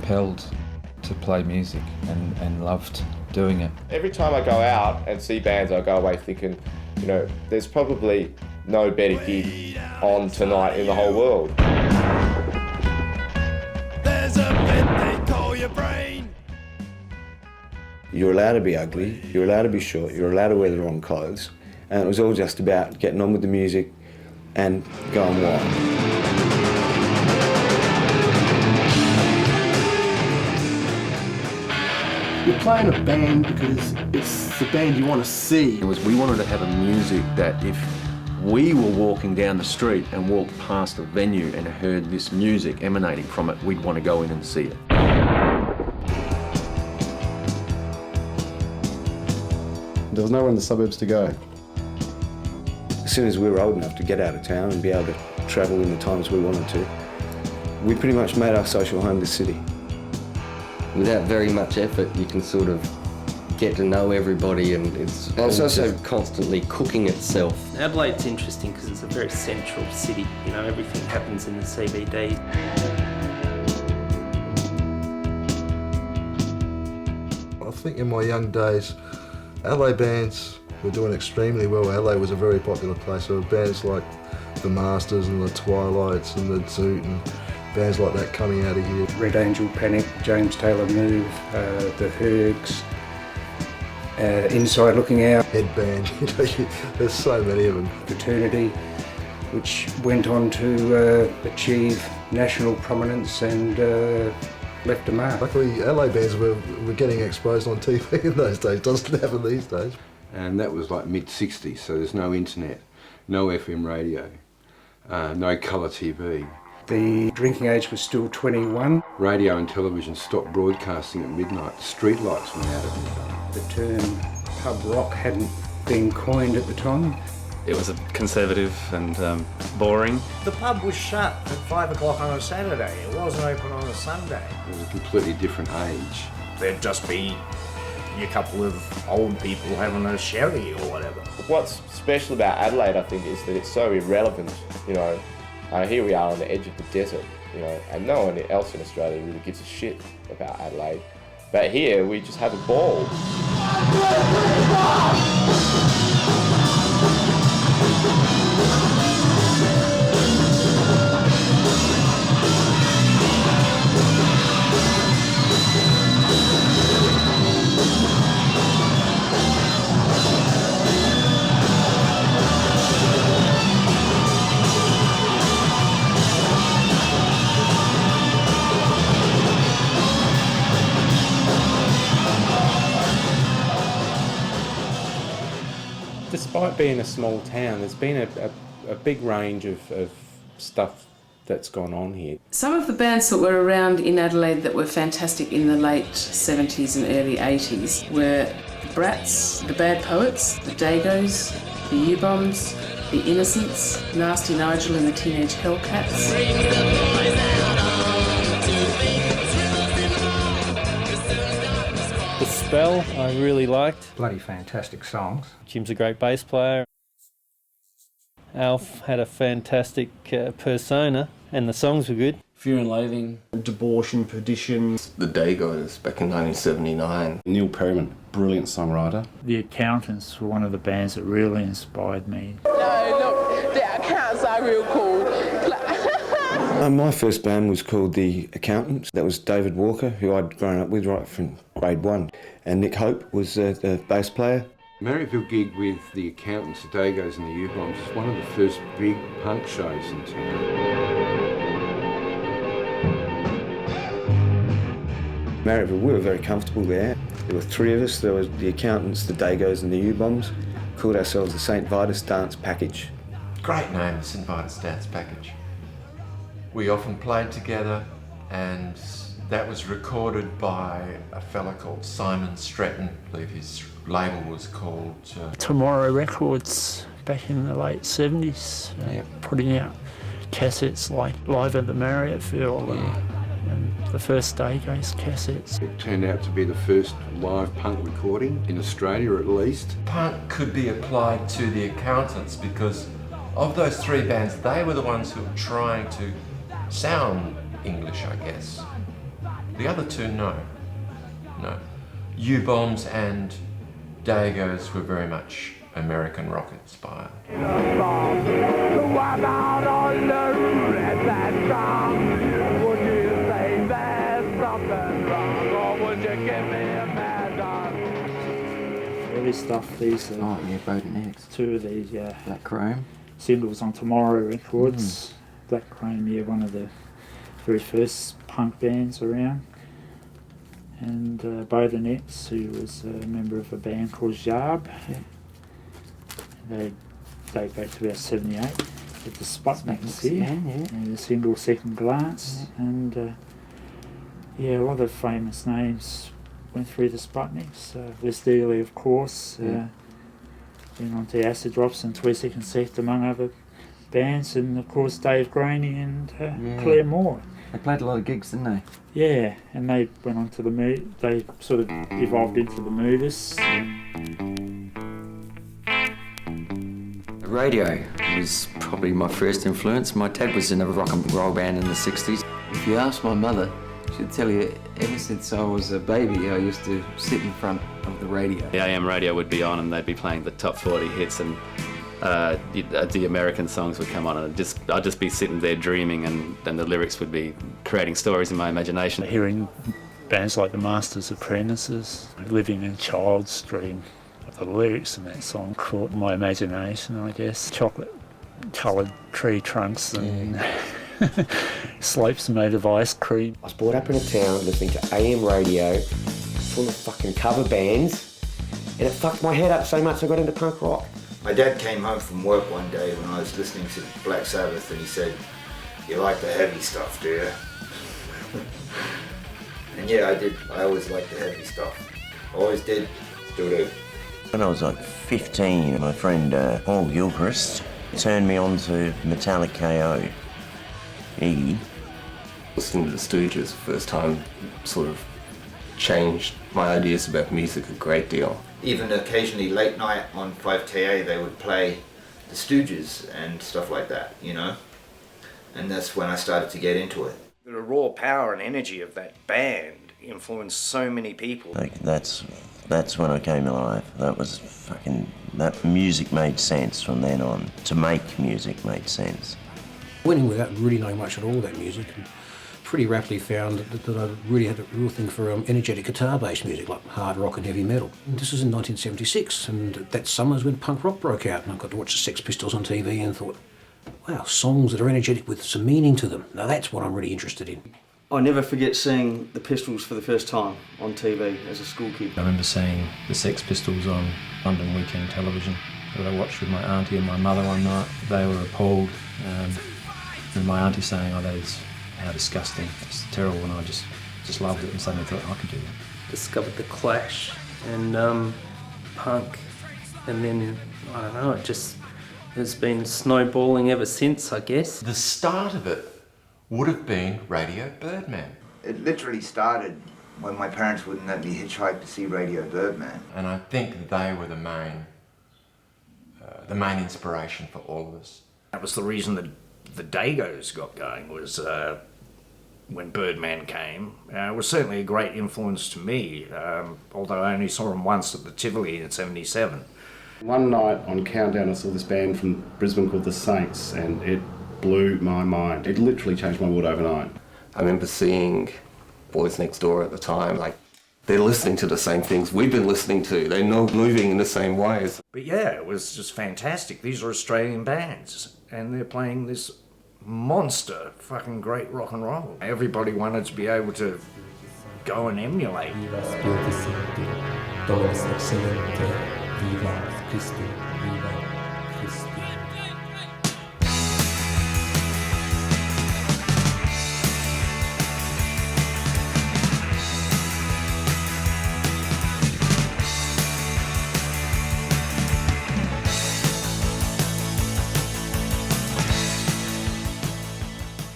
compelled to play music and loved doing it. Every time I go out and see bands, I go away thinking, you know, there's probably no better gig on tonight in the whole world. There's a bit they call your brain. You're allowed to be ugly, you're allowed to be short, you're allowed to wear the wrong clothes, and it was all just about getting on with the music and going wild. You're playing a band because it's the band you want to see. We wanted to have a music that if we were walking down the street and walked past a venue and heard this music emanating from it, we'd want to go in and see it. There was nowhere in the suburbs to go. As soon as we were old enough to get out of town and be able to travel in the times we wanted to, we pretty much made our social home the city. Without very much effort, you can sort of get to know everybody, and it's also constantly cooking itself. Adelaide's interesting because it's a very central city. You know, everything happens in the CBD. I think in my young days, Adelaide bands were doing extremely well. Adelaide was a very popular place. There were bands like the Masters and the Twilights and the Zoot and bands like that coming out of here. Red Angel, Panic, James Taylor Move, the Hergs, Inside Looking Out. Headband, there's so many of them. Fraternity, which went on to achieve national prominence and left a mark. Luckily, Adelaide bands were getting exposed on TV in those days. Doesn't happen these days. And that was like mid-60s, so there's no internet, no FM radio, no colour TV. The drinking age was still 21. Radio and television stopped broadcasting at midnight. Street lights went out every day. The term pub rock hadn't been coined at the time. It was conservative and boring. The pub was shut at 5 o'clock on a Saturday. It wasn't open on a Sunday. It was a completely different age. There'd just be a couple of old people having a sherry or whatever. What's special about Adelaide, I think, is that it's so irrelevant, you know. Here we are on the edge of the desert, you know, and no one else in Australia really gives a shit about Adelaide. But here, we just have a ball. Despite being a small town, there's been a big range of stuff that's gone on here. Some of the bands that were around in Adelaide that were fantastic in the late 70s and early 80s were the Brats, the Bad Poets, the Dagos, the U-Bombs, the Innocents, Nasty Nigel and the Teenage Hellcats. The Spell I really liked. Bloody fantastic songs. Jim's a great bass player. Alf had a fantastic persona and the songs were good. Fear and Loathing. Debauch and Perdition. The Dagos back in 1979. Neil Perryman, brilliant songwriter. The Accountants were one of the bands that really inspired me. No, look, the Accountants are real cool. My first band was called The Accountants. That was David Walker, who I'd grown up with right from grade 1. And Nick Hope was the bass player. Marrickville gig with The Accountants, the Dagos and the U-Bombs is one of the first big punk shows in town. Marrickville, we were very comfortable there. There were 3 of us. There was The Accountants, the Dagos and the U-Bombs. Called ourselves the St Vitus Dance Package. Great name, St Vitus Dance Package. We often played together, and that was recorded by a fella called Simon Stratton. I believe his label was called Tomorrow Records back in the late 70s, putting out cassettes like Live at the Marriotttville and the first Dagos cassettes. It turned out to be the first live punk recording in Australia at least. Punk could be applied to The Accountants because of those 3 bands, they were the ones who were trying to sound English, I guess. The other two, no. U-bombs and Dagos were very much American rock inspired. Early stuff, these Oh yeah, Bowden X. two of these, yeah. Black Chrome. Singles on Tomorrow Records. Black Chrome, yeah, one of the very first punk bands around. And Bowden X, who was a member of a band called Jarb. Yeah. They date back to about 78 with the Sputniks here. Yeah. And the single Second Glance. Yeah. And yeah, a lot of famous names went through the Sputniks. Les Dealey, of course. Yeah. Went on to Acid Drops and 2 Second Sect, among other bands. And of course Dave Graney and Claire Moore. They played a lot of gigs, didn't they? Yeah, and they went on to they sort of evolved into the Movers. Radio was probably my first influence. My dad was in a rock and roll band in the 60s. If you ask my mother, she'd tell you ever since I was a baby I used to sit in front of the radio. The AM radio would be on and they'd be playing the top 40 hits and the American songs would come on and I'd just be sitting there dreaming and the lyrics would be creating stories in my imagination. Hearing bands like the Masters Apprentices, Living in Child's Dream, the lyrics in that song caught my imagination, I guess. Chocolate coloured tree trunks and slopes made of ice cream. I was brought up in a town listening to AM radio full of fucking cover bands, and it fucked my head up so much I got into punk rock. My dad came home from work one day when I was listening to Black Sabbath and he said, "You like the heavy stuff, do you?" And yeah, I did. I always liked the heavy stuff. Always did. Still do. When I was like 15, my friend Paul Gilchrist turned me on to Metallic KO. Iggy. Listening to the Stooges the first time sort of changed my ideas about music a great deal. Even occasionally late night on 5KA they would play the Stooges and stuff like that, you know? And that's when I started to get into it. The raw power and energy of that band influenced so many people. Like that's when I came alive. That music made sense from then on. To make music made sense. Went in without really knowing much at all about music. And pretty rapidly found that I really had a real thing for energetic guitar-based music, like hard rock and heavy metal. And this was in 1976, and that summer's when punk rock broke out, and I got to watch the Sex Pistols on TV and thought, wow, songs that are energetic with some meaning to them. Now that's what I'm really interested in. I'll never forget seeing the Pistols for the first time on TV as a school kid. I remember seeing the Sex Pistols on London weekend television that I watched with my auntie and my mother one night. They were appalled. And my auntie saying, "Oh, that is how disgusting, it's terrible," and I just loved it and suddenly thought, I could do that. Discovered the Clash and punk, and then, I don't know, it just has been snowballing ever since, I guess. The start of it would have been Radio Birdman. It literally started when my parents wouldn't let me hitchhike to see Radio Birdman. And I think they were the main inspiration for all of us. That was the reason that the Dagos got going, was when Birdman came. It was certainly a great influence to me, although I only saw him once at the Tivoli in '77. One night on Countdown I saw this band from Brisbane called The Saints, and it blew my mind. It literally changed my world overnight. I remember seeing Boys Next Door at the time, like, they're listening to the same things we've been listening to. They're not moving in the same ways. But yeah, it was just fantastic. These are Australian bands, and they're playing this monster fucking great rock and roll. Everybody wanted to be able to go and emulate.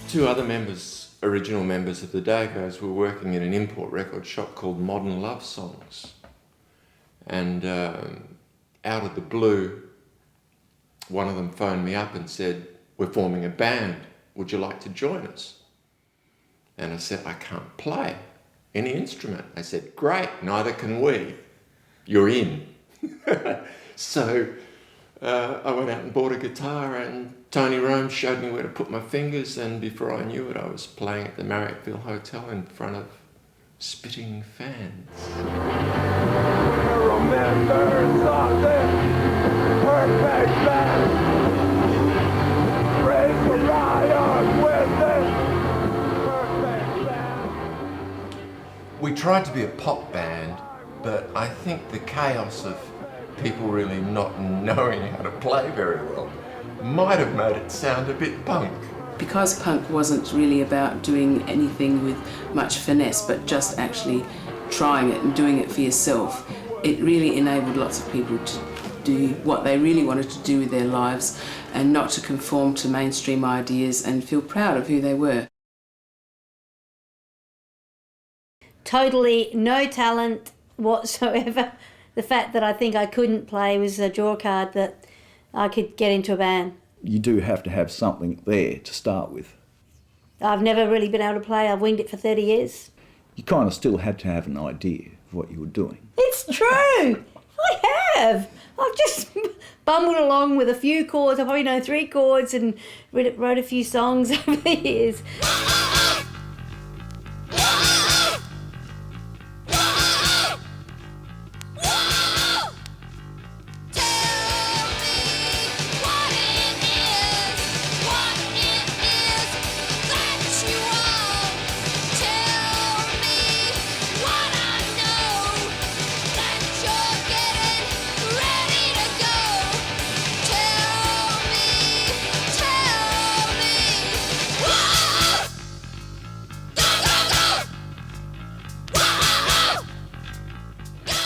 Two other original members of the Dagos, were working in an import record shop called Modern Love Songs. And out of the blue, one of them phoned me up and said, "We're forming a band, would you like to join us?" And I said, "I can't play." any instrument. They said, great, neither can we. You're in. So I went out and bought a guitar, and Tony Rome showed me where to put my fingers, and before I knew it, I was playing at the Marriotttville Hotel in front of spitting fans. We tried to be a pop band, but I think the chaos of people really not knowing how to play very well might have made it sound a bit punk. Because punk wasn't really about doing anything with much finesse, but just actually trying it and doing it for yourself, it really enabled lots of people to do what they really wanted to do with their lives and not to conform to mainstream ideas and feel proud of who they were. Totally no talent whatsoever. The fact that I think I couldn't play was a draw card that I could get into a band. You do have to have something there to start with. I've never really been able to play. I've winged it for 30 years. You kind of still had to have an idea of what you were doing. It's true. I have. I've just bumbled along with a few chords. I probably know 3 chords and wrote a few songs over the years.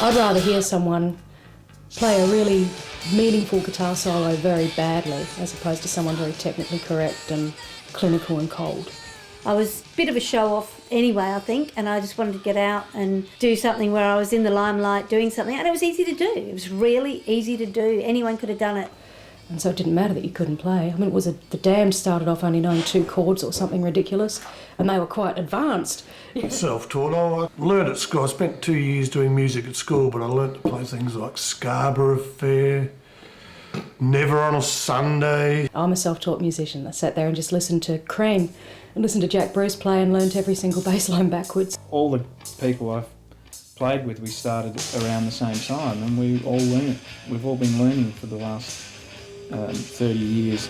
I'd rather hear someone play a really meaningful guitar solo very badly as opposed to someone very technically correct and clinical and cold. I was a bit of a show-off anyway, I think, and I just wanted to get out and do something where I was in the limelight doing something, and it was easy to do. It was really easy to do. Anyone could have done it. And so it didn't matter that you couldn't play. I mean, The Damned started off only knowing 2 chords or something ridiculous, and they were quite advanced. Self-taught. I learned at school. I spent 2 years doing music at school, but I learned to play things like Scarborough Fair, Never on a Sunday. I'm a self-taught musician. I sat there and just listened to Cream and listened to Jack Bruce play and learnt every single bass line backwards. All the people I've played with, we started around the same time, and we all learned. We've all been learning for the last 30 years.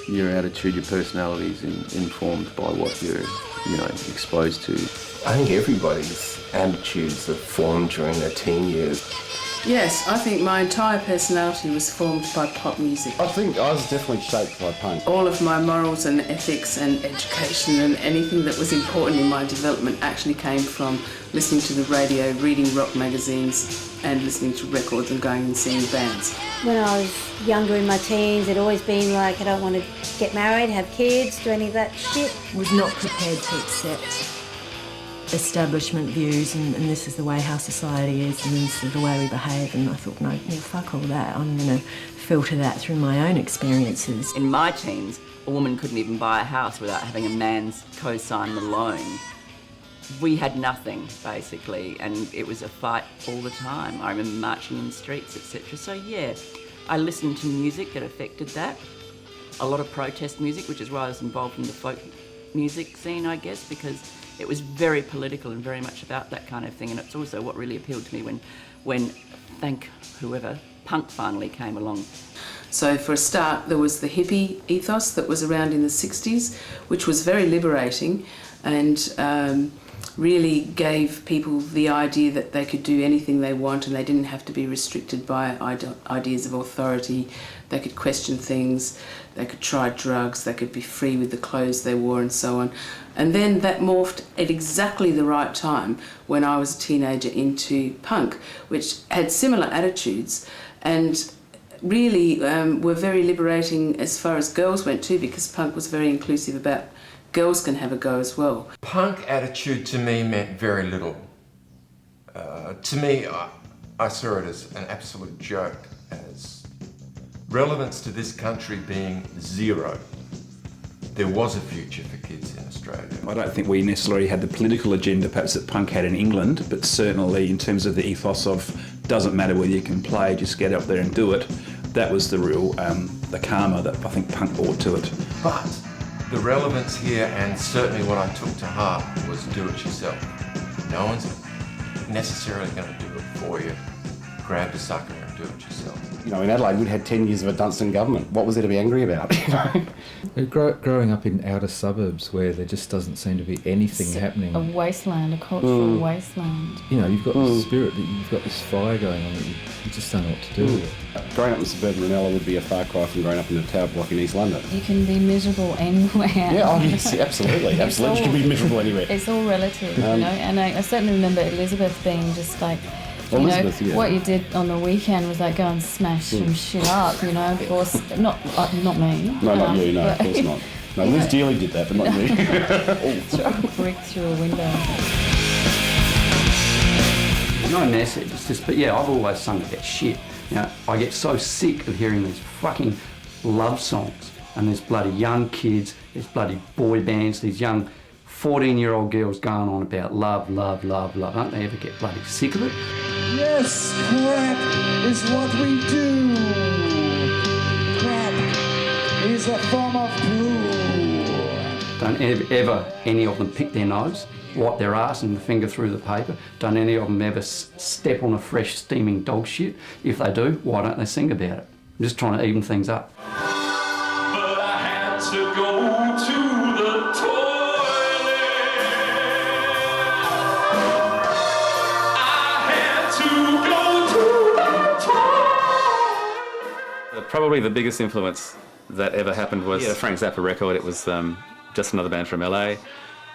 Your attitude, your personality is informed by what you're, exposed to. I think everybody's attitudes are formed during their teen years. Yes, I think my entire personality was formed by pop music. I think I was definitely shaped by punk. All of my morals and ethics and education and anything that was important in my development actually came from listening to the radio, reading rock magazines and listening to records and going and seeing bands. When I was younger in my teens, it'd always been like, I don't want to get married, have kids, do any of that shit. Was not prepared to accept establishment views and this is the way how society is and this is the way we behave, and I thought, no, fuck all that. I'm going to filter that through my own experiences. In my teens, a woman couldn't even buy a house without having a man's co-sign the loan. We had nothing, basically, and it was a fight all the time. I remember marching in the streets, etc. So yeah, I listened to music that affected that. A lot of protest music, which is why I was involved in the folk music scene, I guess, because it was very political and very much about that kind of thing, and it's also what really appealed to me when thank whoever, punk finally came along. So for a start, there was the hippie ethos that was around in the 60s, which was very liberating and really gave people the idea that they could do anything they want and they didn't have to be restricted by ideas of authority. They could question things, they could try drugs, they could be free with the clothes they wore and so on. And then that morphed at exactly the right time when I was a teenager into punk, which had similar attitudes and really were very liberating as far as girls went too, because punk was very inclusive about girls can have a go as well. Punk attitude to me meant very little. To me, I saw it as an absolute joke, as relevance to this country being zero. there was a future for kids in Australia. I don't think we necessarily had the political agenda perhaps that punk had in England, but certainly in terms of the ethos of doesn't matter whether you can play, just get up there and do it. That was the real, the karma that I think punk brought to it. But the relevance here, and certainly what I took to heart, was do it yourself. No one's necessarily going to do it for you. Grab the sucker and do it yourself. You know, in Adelaide, we'd had 10 years of a Dunstan government. What was there to be angry about? Growing up in outer suburbs where there just doesn't seem to be anything happening. A wasteland, a cultural wasteland. You know, you've got this spirit, that you've got this fire going on that you just don't know what to do with it. Growing up in suburban Ranella would be a far cry from growing up in a tower block in East London. You can be miserable anywhere. Yeah, oh yes, absolutely. Absolutely, you can be miserable anywhere. It's all relative, you know, and I certainly remember Elizabeth being just like, what you did on the weekend was like go and smash some shit up, you know, or not me. No, not you, no, of course not. No, Liz Dealey did that, but not me. Throw a brick through a window. No message, it's just, but yeah, I've always sung about shit. You know, I get so sick of hearing these fucking love songs, and there's bloody young kids, there's bloody boy bands, these young 14-year-old girls going on about love, love, love, love. Don't they ever get bloody sick of it? Yes, crap is what we do. Crap is a form of poo. Don't ever any of them pick their nose, wipe their ass and finger through the paper. Don't any of them ever step on a fresh steaming dog shit. If they do, why don't they sing about it? I'm just trying to even things up. But I had to go to the toilet. I had to go to the toilet. Probably the biggest influence that ever happened was the Frank Zappa record. It was just another band from LA.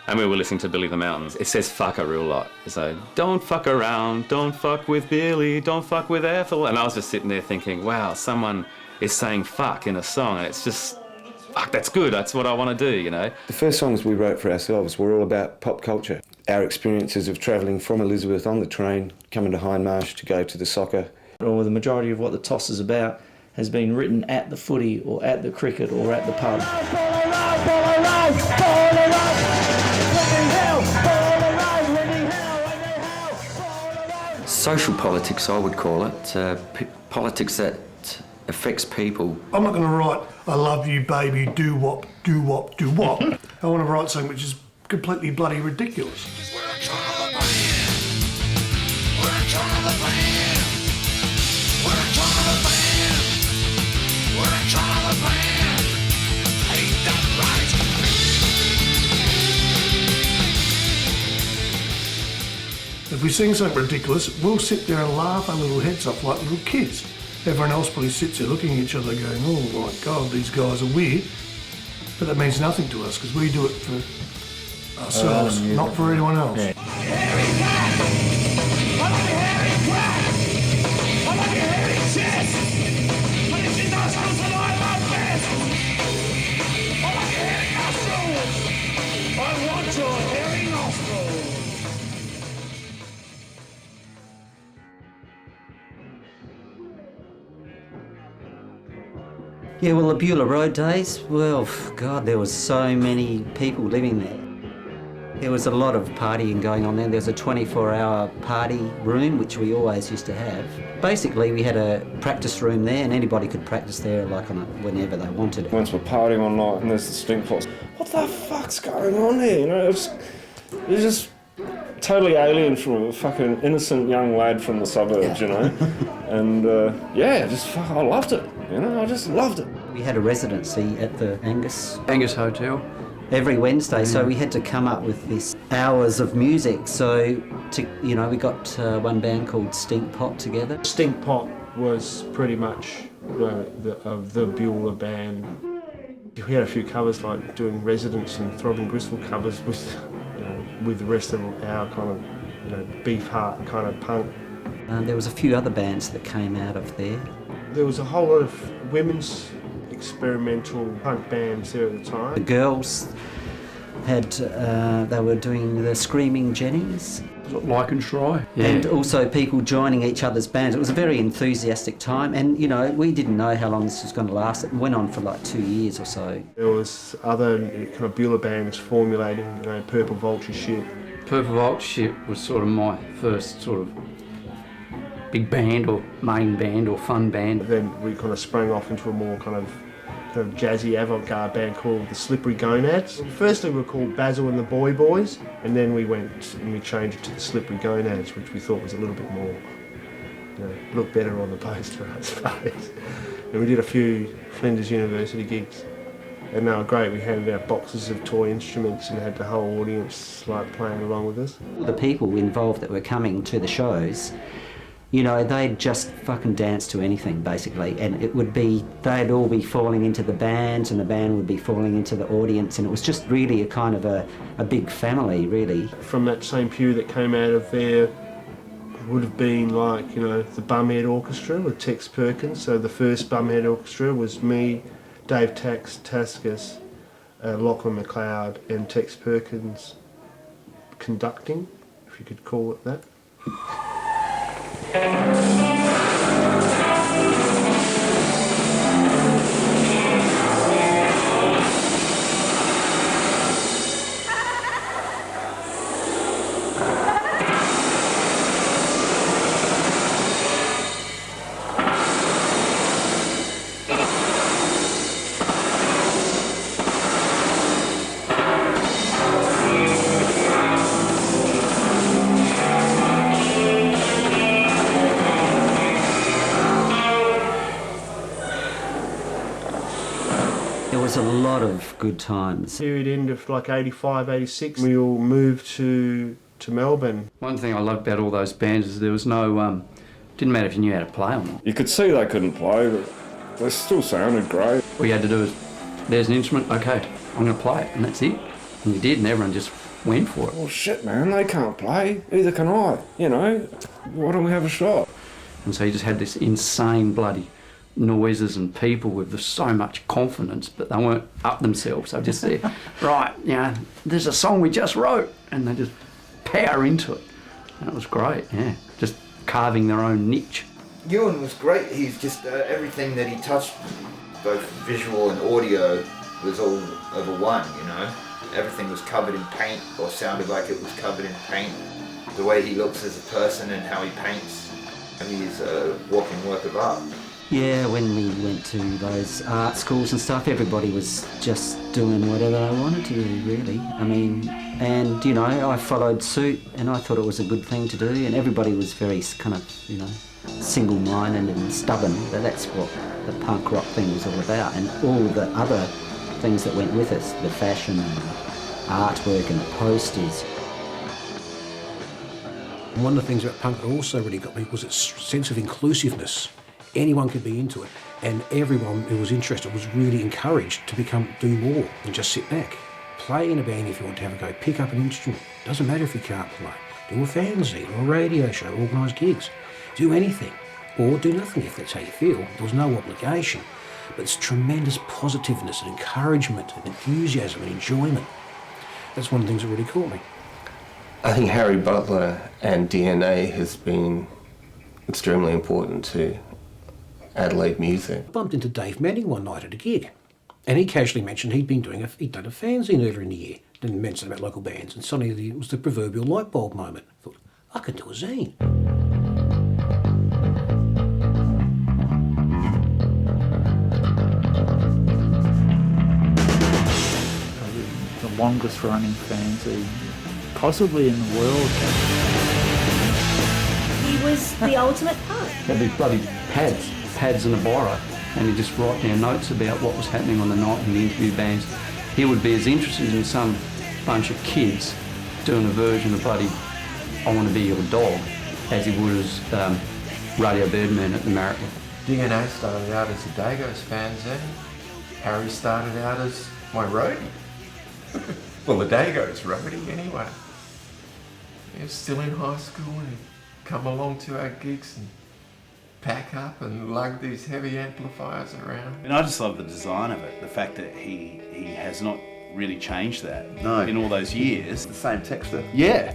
And we were listening to Billy the Mountains. It says fuck a real lot. So, don't fuck around, don't fuck with Billy, don't fuck with Ethel. And I was just sitting there thinking, wow, someone is saying fuck in a song, and it's just, fuck, that's good, that's what I want to do, you know. The first songs we wrote for ourselves were all about pop culture. Our experiences of travelling from Elizabeth on the train, coming to Hindmarsh to go to the soccer. Or the majority of what the toss is about has been written at the footy or at the cricket or at the pub. Social politics, I would call it. Politics that affects people. I'm not going to write, I love you, baby, do wop, do wop, do wop. I want to write something which is completely bloody ridiculous. If we sing something ridiculous, we'll sit there and laugh our little heads off like little kids. Everyone else probably sits there looking at each other going, oh my God, these guys are weird. But that means nothing to us because we do it for ourselves, not for anyone else. Yeah. Yeah, well, the Beulah Road days, well, God, there was so many people living there. There was a lot of partying going on there. There was a 24-hour party room, which we always used to have. Basically, we had a practice room there, and anybody could practice there like on whenever they wanted. Once we're partying all night, and there's the stink pots. What the fuck's going on here? You know, it's just totally alien from a fucking innocent young lad from the suburbs, you know. And I loved it. You know, I just loved it. We had a residency at the Angus Hotel every Wednesday, so we had to come up with this hours of music. So, we got one band called Stink Pot together. Stink Pot was pretty much the Beulah band. We had a few covers, like doing Residents and Throbbing Gristle covers with the rest of our kind of, beef heart kind of punk. There was a few other bands that came out of there. There was a whole lot of women's experimental punk bands there at the time. The girls, they were doing the Screaming Jennings. Like and try. Yeah. And also people joining each other's bands. It was a very enthusiastic time, and you know, we didn't know how long this was going to last. It went on for like 2 years or so. There was other kind of Bueller bands formulating, you know, Purple Vulture shit. Purple Vulture shit was sort of my first sort of big band or main band or fun band. Then we kind of sprang off into a more kind of jazzy avant-garde band called the Slippery Gonads. Firstly we were called Basil and the Boy Boys, and then we went and we changed it to the Slippery Gonads, which we thought was a little bit more, you know, looked better on the poster, I suppose. And we did a few Flinders University gigs, and they were great. We handed out boxes of toy instruments and had the whole audience like playing along with us. The people involved that were coming to the shows, you know, they'd just fucking dance to anything, basically, and it would be, they'd all be falling into the bands and the band would be falling into the audience, and it was just really a kind of a big family, really. From that same pew that came out of there would have been like, you know, the Bumhead Orchestra with Tex Perkins. So the first Bumhead Orchestra was me, Dave Taskus, Lachlan McLeod and Tex Perkins conducting, if you could call it that. A lot of good times. Period end of like 85, 86, we all moved to Melbourne. One thing I loved about all those bands is there was no, didn't matter if you knew how to play or not. You could see they couldn't play, but they still sounded great. All you had to do is, there's an instrument, okay, I'm going to play it, and that's it. And you did, and everyone just went for it. Well, shit, man, they can't play. Either can I, you know. Why don't we have a shot? And so you just had this insane bloody noises and people with so much confidence, but they weren't up themselves. They just said, right, you know, there's a song we just wrote, and they just power into it. And it was great, yeah, just carving their own niche. Ewan was great. He's just, everything that he touched, both visual and audio, was all over one, you know. Everything was covered in paint, or sounded like it was covered in paint. The way he looks as a person and how he paints, and he's a walking work of art. Yeah, when we went to those art schools and stuff, everybody was just doing whatever they wanted to do, really. I mean, and, you know, I followed suit and I thought it was a good thing to do, and everybody was very kind of, you know, single-minded and stubborn, but that's what the punk rock thing was all about, and all the other things that went with it, the fashion and the artwork and the posters. One of the things about punk that also really got me was its sense of inclusiveness. Anyone could be into it, and everyone who was interested was really encouraged to do more than just sit back. Play in a band if you want to have a go, pick up an instrument, doesn't matter if you can't play. Do a fanzine or a radio show, organise gigs, do anything, or do nothing if that's how you feel. There was no obligation, but it's tremendous positiveness and encouragement and enthusiasm and enjoyment. That's one of the things that really caught me. I think Harry Butler and DNA has been extremely important to Adelaide music. I bumped into Dave Manning one night at a gig, and he casually mentioned he'd done a fanzine earlier in the year, didn't mention about local bands, and suddenly it was the proverbial light bulb moment. I thought, I can do a zine. The longest running fanzine possibly in the world. He was the ultimate punk. There'd be bloody pads and a biro, and he'd just write down notes about what was happening on the night and the interview bands. He would be as interested in some bunch of kids doing a version of bloody I Want to Be Your Dog as he would as Radio Birdman at the Marriott. DNA started out as a Dagos fanzine. Harry started out as my roadie. Well, the Dagos roadie anyway. He was still in high school and he'd come along to our gigs and pack up and lug these heavy amplifiers around. And I just love the design of it, the fact that he has not really changed that in all those years. The same texture. Yeah,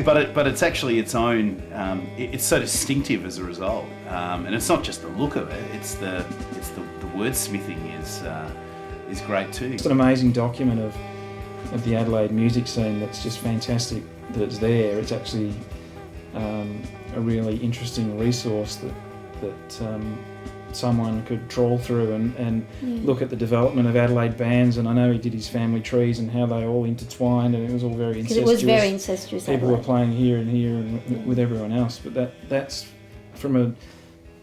but it's actually its own. It's so distinctive as a result, and it's not just the look of it. It's the wordsmithing is great too. It's an amazing document of the Adelaide music scene that's just fantastic that it's there. It's actually a really interesting resource that someone could trawl through and look at the development of Adelaide bands. And I know he did his family trees and how they all intertwined, and it was all very incestuous. It was very incestuous. People were playing here and here and with everyone else, but that's from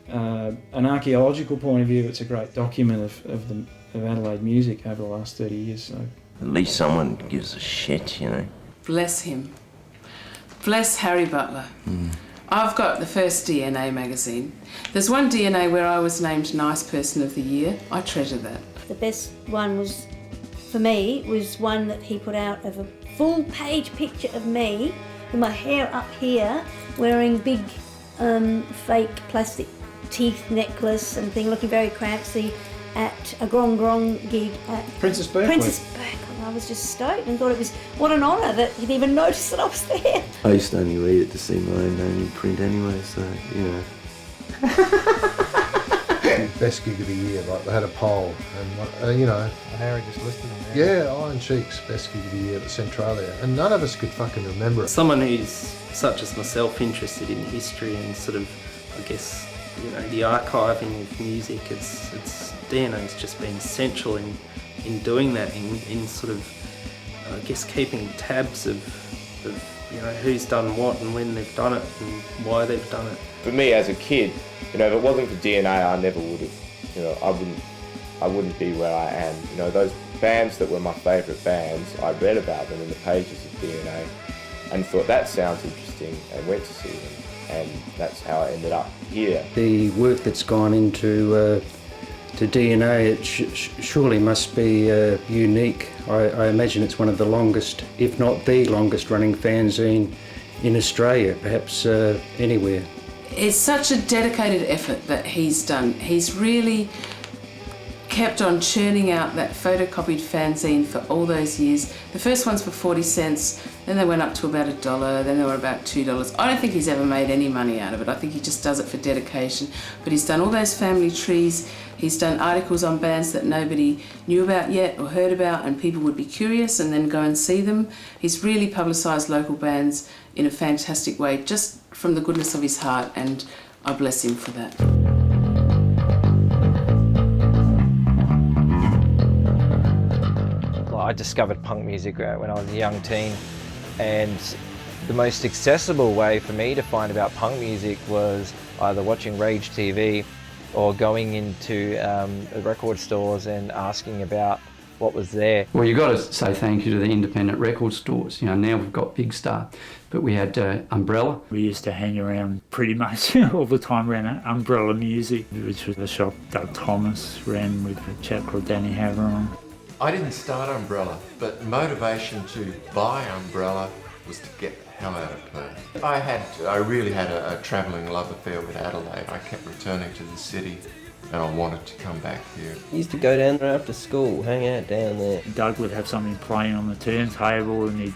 an archaeological point of view. It's a great document of Adelaide music over the last 30 years. So at least someone gives a shit, you know. Bless him. Bless Harry Butler. I've got the first DNA magazine. There's one DNA where I was named Nice Person of the Year. I treasure that. The best one was, for me, was one that he put out of a full-page picture of me with my hair up here, wearing big fake plastic teeth necklace and thing, looking very cranksy at a Grong gig at Princess Berkeley. I was just stoked and thought it was, what an honour that he'd even noticed that I was there. I used to only read it to see my own name in print anyway, so, you know. Best gig of the year, like they had a poll, and Harry just listed them there. Yeah, Iron Cheeks, best gig of the year at Centralia, and none of us could fucking remember it. Someone who's, such as myself, interested in history and sort of, I guess, the archiving of music, it's DNA's just been essential in doing that, in sort of, I guess, keeping tabs of who's done what and when they've done it and why they've done it. For me as a kid, if it wasn't for DNA, I never would have, I wouldn't be where I am. Those bands that were my favourite bands, I read about them in the pages of DNA and thought that sounds interesting and went to see them, and that's how I ended up here. The work that's gone into to DNA, it surely must be unique. I imagine it's one of the longest, if not the longest running fanzine in Australia, perhaps anywhere. It's such a dedicated effort that he's done. He's really kept on churning out that photocopied fanzine for all those years. The first ones for 40 cents, then they went up to about $1, then they were about $2. I don't think he's ever made any money out of it. I think he just does it for dedication. But he's done all those family trees, he's done articles on bands that nobody knew about yet or heard about, and people would be curious and then go and see them. He's really publicised local bands in a fantastic way, just from the goodness of his heart, and I bless him for that. I discovered punk music when I was a young teen, and the most accessible way for me to find about punk music was either watching Rage TV or going into record stores and asking about what was there. Well, you've got to say thank you to the independent record stores. Now we've got Big Star, but we had Umbrella. We used to hang around pretty much all the time around Umbrella Music, which was a shop Doug Thomas ran with a chap called Danny Haveron. I didn't start Umbrella, but motivation to buy Umbrella was to get the hell out of Perth. I really had a travelling love affair with Adelaide. I kept returning to the city and I wanted to come back here. Used to go down there after school, hang out down there. Doug would have something playing on the turntable and he'd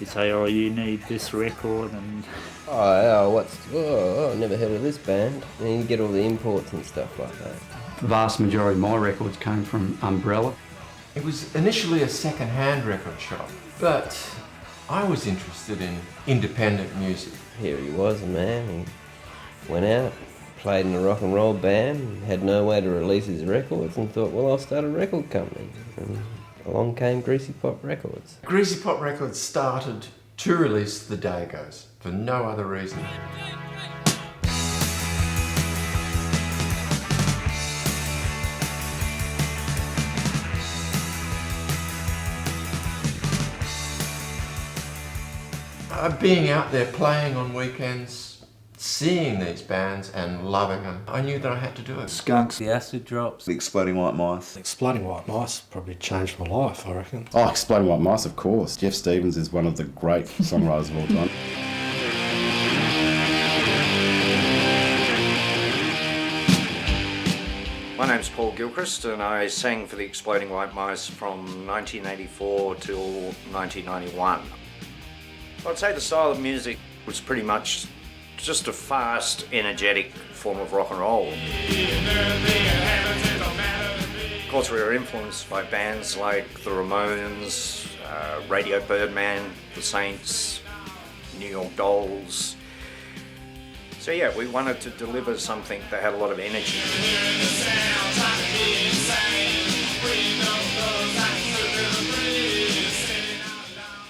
say, oh, you need this record, and I never heard of this band. And you get all the imports and stuff like that. The vast majority of my records came from Umbrella. It was initially a second-hand record shop, but I was interested in independent music. Here he was, a man. He went out, played in a rock and roll band, had no way to release his records, and thought, well, I'll start a record company. And along came Greasy Pop Records. Greasy Pop Records started to release the Dagos for no other reason. Being out there playing on weekends, seeing these bands and loving them, I knew that I had to do it. Skunks, the Acid Drops, the Exploding White Mice. Exploding White Mice probably changed my life, I reckon. Oh, Exploding White Mice, of course. Jeff Stevens is one of the great songwriters of all time. My name's Paul Gilchrist and I sang for the Exploding White Mice from 1984 till 1991. I'd say the style of music was pretty much just a fast, energetic form of rock and roll. Of course, we were influenced by bands like the Ramones, Radio Birdman, the Saints, New York Dolls. So yeah, we wanted to deliver something that had a lot of energy.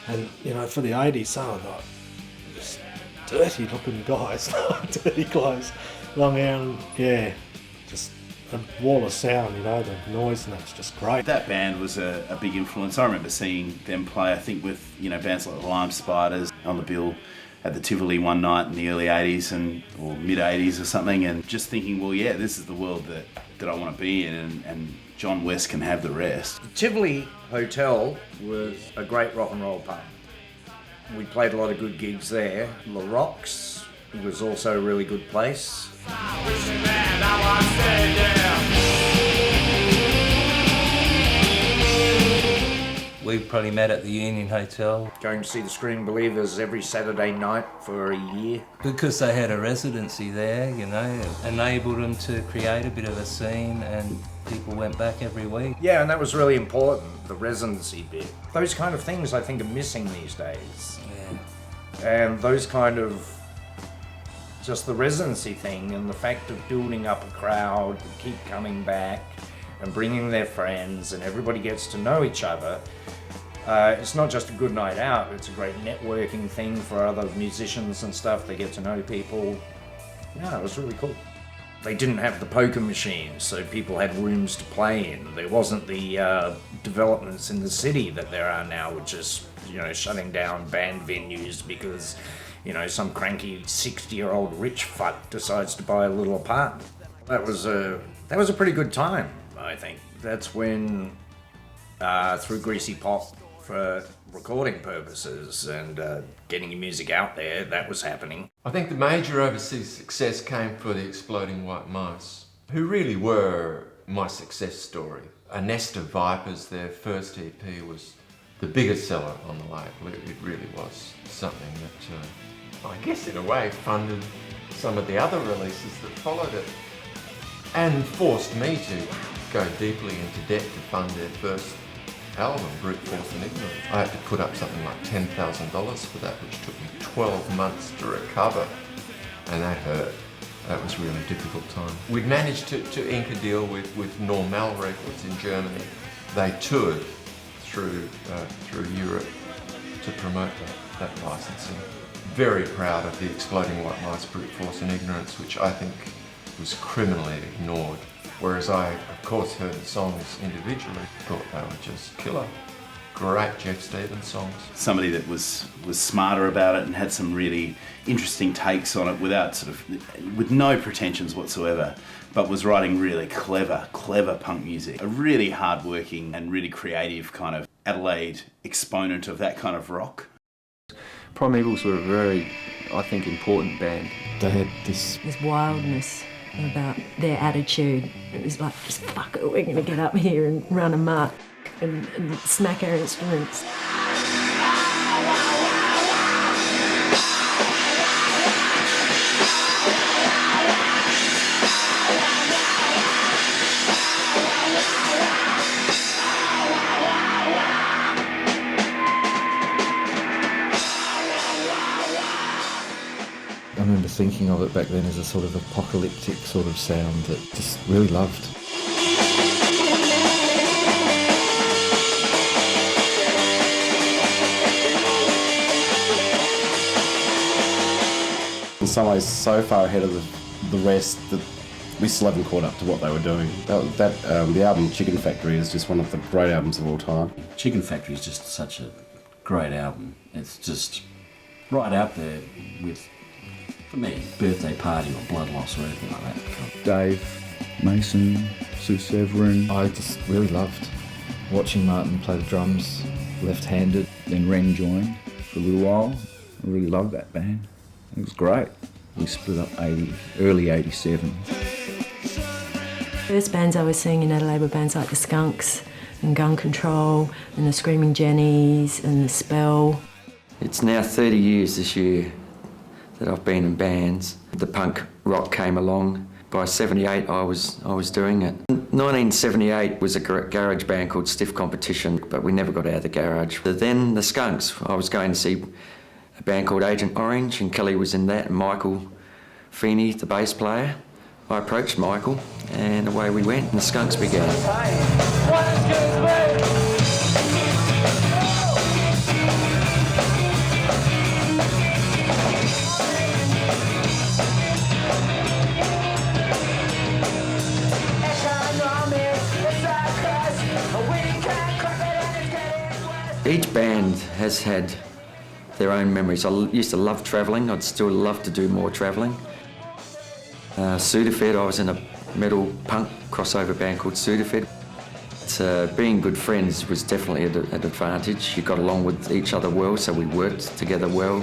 And, you know, for the 80s, some of the just dirty looking guys, dirty clothes, long hair, and yeah, just a wall of sound, you know, the noise, and that's just great. That band was a big influence. I remember seeing them play, I think, with, you know, bands like the Lime Spiders on the bill at the Tivoli one night in the early 80s or mid 80s or something, and just thinking, well, yeah, this is the world that I want to be in, and John West can have the rest. The Tivoli Hotel was a great rock and roll pub. We played a lot of good gigs there. La Rocks was also a really good place. We probably met at the Union Hotel. Going to see the Screaming Believers every Saturday night for a year. Because they had a residency there, you know, it enabled them to create a bit of a scene and people went back every week. Yeah, and that was really important, the residency bit. Those kind of things I think are missing these days. Yeah. And those kind of, just the residency thing and the fact of building up a crowd that keep coming back and bringing their friends and everybody gets to know each other. It's not just a good night out, it's a great networking thing for other musicians and stuff. They get to know people. Yeah, it was really cool. They didn't have the poker machines, so people had rooms to play in. There wasn't the developments in the city that there are now, which is, you know, shutting down band venues because, you know, some cranky 60-year-old rich fuck decides to buy a little apartment. That was a pretty good time, I think. That's when, through Greasy Pop, for recording purposes and getting your music out there, that was happening. I think the major overseas success came for the Exploding White Mice, who really were my success story. A Nest of Vipers, their first EP, was the biggest seller on the label. It really was something that, I guess in a way, funded some of the other releases that followed it and forced me to go deeply into debt to fund their first album, Brute Force and Ignorance. I had to put up something like $10,000 for that, which took me 12 months to recover, and that hurt. That was a really difficult time. We'd managed to ink a deal with Normal Records in Germany. They toured through Europe to promote that licensing. Very proud of the Exploding White Mice, Brute Force and Ignorance, which I think was criminally ignored. Whereas I, of course, heard the songs individually, thought they were just killer. Great Jeff Stevens songs. Somebody that was smarter about it and had some really interesting takes on it with no pretensions whatsoever, but was writing really clever punk music. A really hard-working and really creative kind of Adelaide exponent of that kind of rock. Primevals were a very, I think, important band. They had this wildness about their attitude. It was like, just fuck it, we're going to get up here and run amok and smack our instruments. I remember thinking of it back then as a sort of apocalyptic sort of sound that just really loved. In some ways, so far ahead of the rest that we still haven't caught up to what they were doing. The album Chicken Factory is just one of the great albums of all time. Chicken Factory is just such a great album. It's just right out there with, for me, Birthday Party or Blood Loss or anything like that. Dave, Mason, Sue Severin. I just really loved watching Martin play the drums left-handed. Then Ren joined for a little while. I really loved that band. It was great. We split up early 87. First bands I was seeing in Adelaide were bands like the Skunks and Gun Control and the Screaming Jennies and the Spell. It's now 30 years this year that I've been in bands. The punk rock came along. By 78 I was doing it. 1978 was a garage band called Stiff Competition, but we never got out of the garage. Then the Skunks. I was going to see a band called Agent Orange, and Kelly was in that, and Michael Feeney, the bass player. I approached Michael, and away we went, and the Skunks began. Each band has had their own memories. I used to love travelling. I'd still love to do more travelling. Sudafed, I was in a metal punk crossover band called Sudafed. Being good friends was definitely an advantage. You got along with each other well, so we worked together well.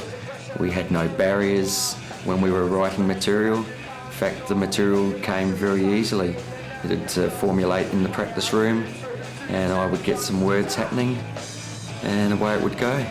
We had no barriers when we were writing material. In fact, the material came very easily. It'd formulate in the practice room, and I would get some words happening, and away it would go.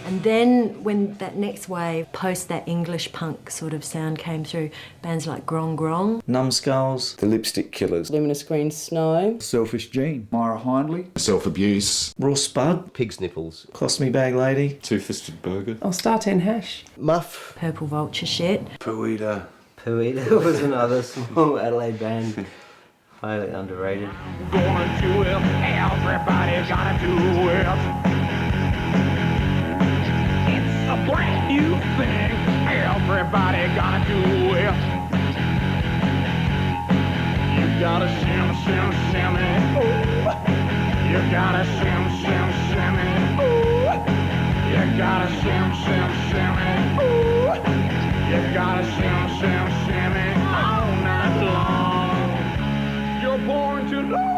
And then when that next wave, post that English punk sort of sound came through, bands like Grong Grong, Numbskulls, The Lipstick Killers, Luminous Green Snow, Selfish Gene, Myra Hindley, Self-Abuse, Raw Spud, Pig's Nipples, Cost Me Bag Lady, Two-Fisted Burger, Star 10 Hash, Muff, Purple Vulture Shit. Pooita. Pooita was another small Adelaide band, highly underrated. Gonna do it, everybody's gonna do it. It's a brand new thing, everybody gonna do it. You gotta sim it, ooh. You gotta sim it, ooh. You gotta sim it, ooh. You gotta sim it all night long. You're born to lose.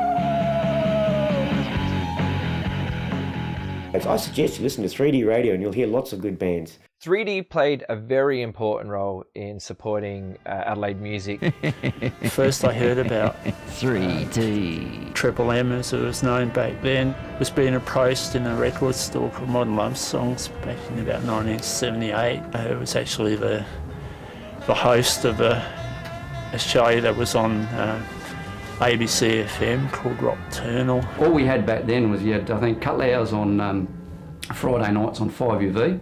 I suggest you listen to 3D Radio and you'll hear lots of good bands. 3D played a very important role in supporting Adelaide music. First I heard about 3D. Triple M, as it was known back then, was being approached in a record store called Modern Love Songs back in about 1978. It was actually the host of a show that was on ABC FM called Nocturnal. All we had back then was, you had, I think, couple of hours on Friday nights on 5UV.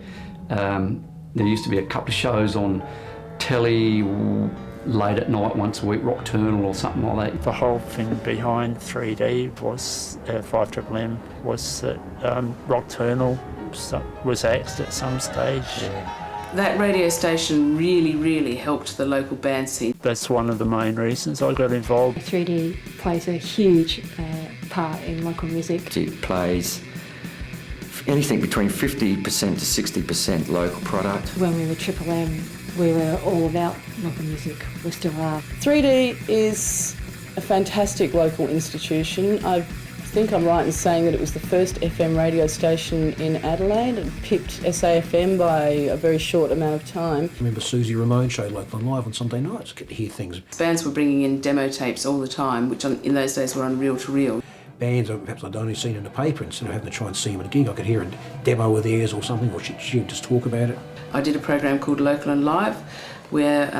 There used to be a couple of shows on telly late at night once a week, Nocturnal or something like that. The whole thing behind 3D was 5MMM was that Nocturnal was axed at some stage. Yeah. That radio station really helped the local band scene. That's one of the main reasons I got involved. 3D plays a huge part in local music. It plays anything between 50% to 60% local product. When we were Triple M, we were all about local music. We still are. 3D is a fantastic local institution. I think I'm right in saying that it was the first FM radio station in Adelaide and pipped SAFM by a very short amount of time. I remember Susie Ramone showed Lakeland Live on Sunday nights. Get to hear things. Bands were bringing in demo tapes all the time, which in those days were on reel-to-reel. Bands perhaps I'd only seen in the paper, instead of having to try and see them at a gig, I could hear a demo of theirs or something, or she'd just talk about it. I did a program called Local and Live, where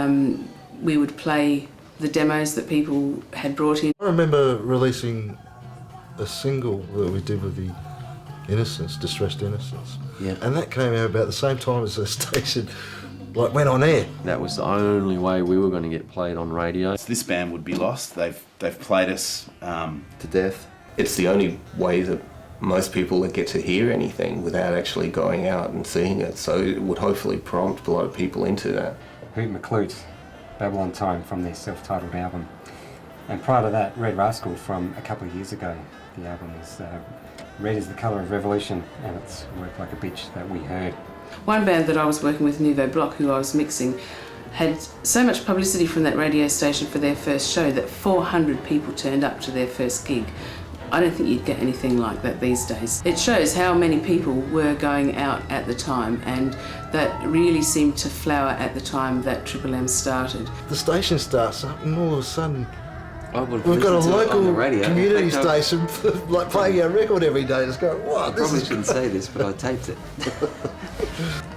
we would play the demos that people had brought in. I remember releasing a single that we did with the Innocents, Distressed Innocents. Yeah. And that came out about the same time as the station went on air. That was the only way we were going to get played on radio. This band would be lost. They've played us to death. It's the only way that most people get to hear anything without actually going out and seeing it, so it would hopefully prompt a lot of people into that. Hoot McClute, Babylon Time from their self-titled album. And prior to that, Red Rascal from a couple of years ago. The album is Red is the Colour of Revolution, and it's Work Like a Bitch that we heard. One band that I was working with, Nouveau Block, who I was mixing, had so much publicity from that radio station for their first show that 400 people turned up to their first gig. I don't think you'd get anything like that these days. It shows how many people were going out at the time, and that really seemed to flower at the time that Triple M started. The station starts up and all of a sudden would we've got a listen to it on the local radio. community In fact, station like playing our record every day. Just going, wow, I this probably is shouldn't say this, but I taped it.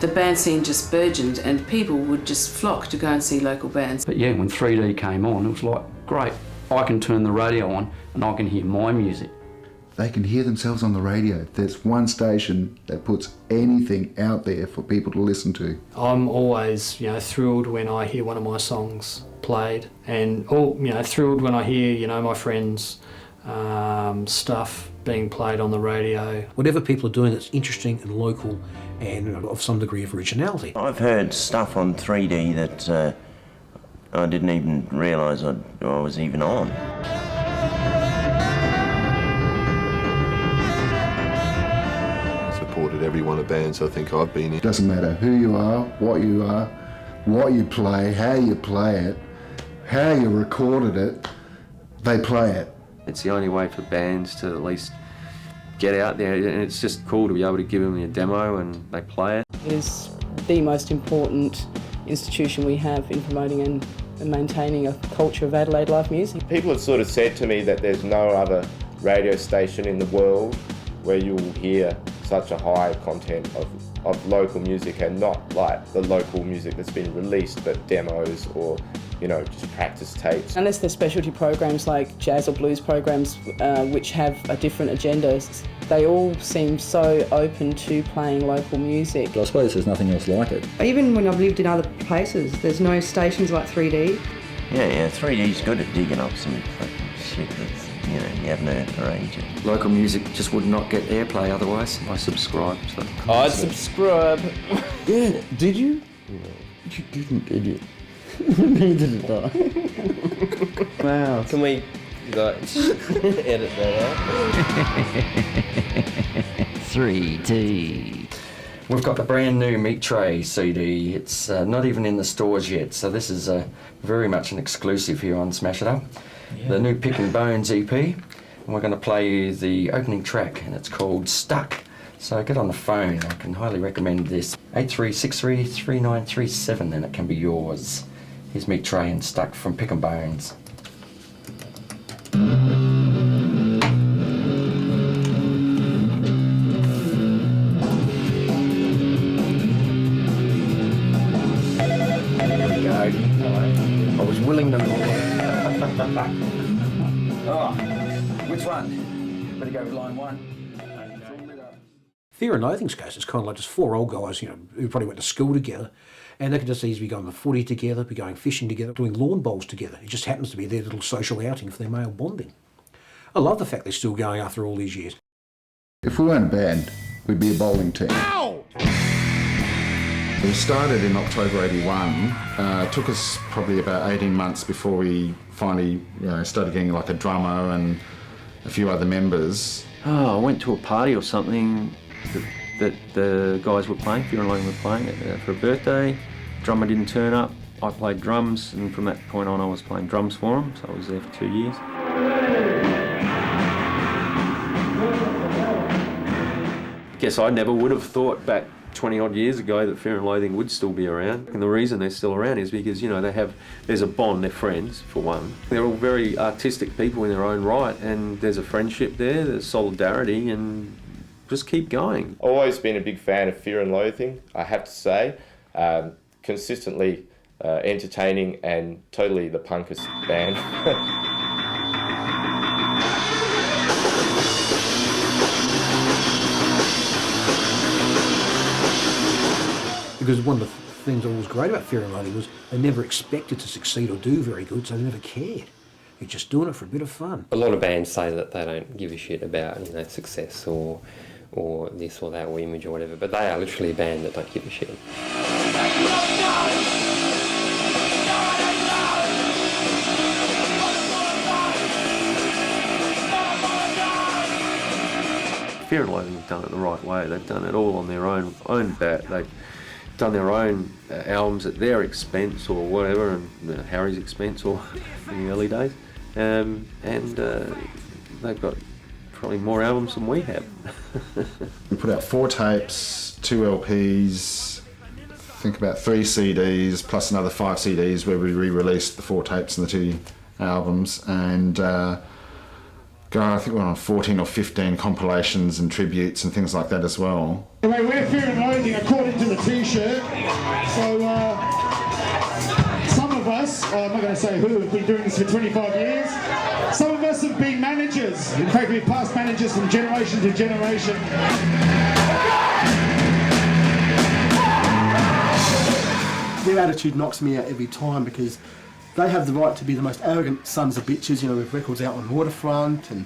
The band scene just burgeoned and people would just flock to go and see local bands. But yeah, when 3D came on, it was like, great, I can turn the radio on and I can hear my music. They can hear themselves on the radio. There's one station that puts anything out there for people to listen to. I'm always, thrilled when I hear one of my songs played, and thrilled when I hear, my friends' stuff being played on the radio. Whatever people are doing that's interesting and local and of some degree of originality. I've heard stuff on 3D that I didn't even realise I was even on. Supported every one of the bands I think I've been in. Doesn't matter who you are, what you play, how you play it, how you recorded it, they play it. It's the only way for bands to at least get out there, and it's just cool to be able to give them a demo and they play it. It is the most important institution we have in promoting and maintaining a culture of Adelaide live music. People have sort of said to me that there's no other radio station in the world where you'll hear such a high content of local music, and not like the local music that's been released, but demos or just practice tapes. Unless they're specialty programs like jazz or blues programs which have a different agenda, they all seem so open to playing local music. I suppose there's nothing else like it. Even when I've lived in other places, there's no stations like 3D. Yeah, 3D's good at digging up some fucking shit that's, you haven't heard for ages. Local music just would not get airplay otherwise. I subscribe. So. I'd subscribe. Yeah, did you? No. You didn't, did you? Neither did I. Wow. Can we edit that out? 3D. We've got the brand new Meat Tray CD. It's not even in the stores yet, so this is very much an exclusive here on Smash It Up. Yeah. The new Pick and Bones EP, and we're going to play you the opening track, and it's called Stuck. So get on the phone. I can highly recommend this. 83633937, and it can be yours. Here's Meat Tray and Stuck from Pick and Bones. There we go. I was willing to... Oh, which one? Better go with line one. Fear and Loathing's case, it's kind of like just four old guys, who probably went to school together, and they could just easily be going to footy together, be going fishing together, doing lawn bowls together. It just happens to be their little social outing for their male bonding. I love the fact they're still going after all these years. If we weren't a band, we'd be a bowling team. Ow! We started in October '81. It took us probably about 18 months before we finally started getting like a drummer and a few other members. Oh, I went to a party or something that the guys were playing, Fear and Loathing were playing for a birthday. Drummer didn't turn up. I played drums, and from that point on I was playing drums for them, so I was there for 2 years. Guess I never would have thought back 20 odd years ago that Fear and Loathing would still be around. And the reason they're still around is because, there's a bond, they're friends for one. They're all very artistic people in their own right, and there's a friendship there's solidarity, and just keep going. Always been a big fan of Fear and Loathing, I have to say. Consistently entertaining and totally the punkest band. Because one of the things that was great about Fear and Loathing was they never expected to succeed or do very good, so they never cared. They're just doing it for a bit of fun. A lot of bands say that they don't give a shit about success or this or that or image or whatever, but they are literally a band that don't give a shit. Fear and Loathing have done it the right way. They've done it all on their own bat. They've done their own albums at their expense or whatever, and Harry's expense or in the early days. And they've got probably more albums than we have. We put out 4 tapes, 2 LPs, I think about 3 CDs, plus another 5 CDs where we re-released the 4 tapes and the 2 albums, and I think we're on 14 or 15 compilations and tributes and things like that as well. Anyway, we're Fear and Loathing according to the t-shirt, so some of us, I'm not going to say who, have been doing this for 25 years. Some of us have been managers. In fact, we've passed managers from generation to generation. Their attitude knocks me out every time because they have the right to be the most arrogant sons of bitches, you know, with records out on Waterfront and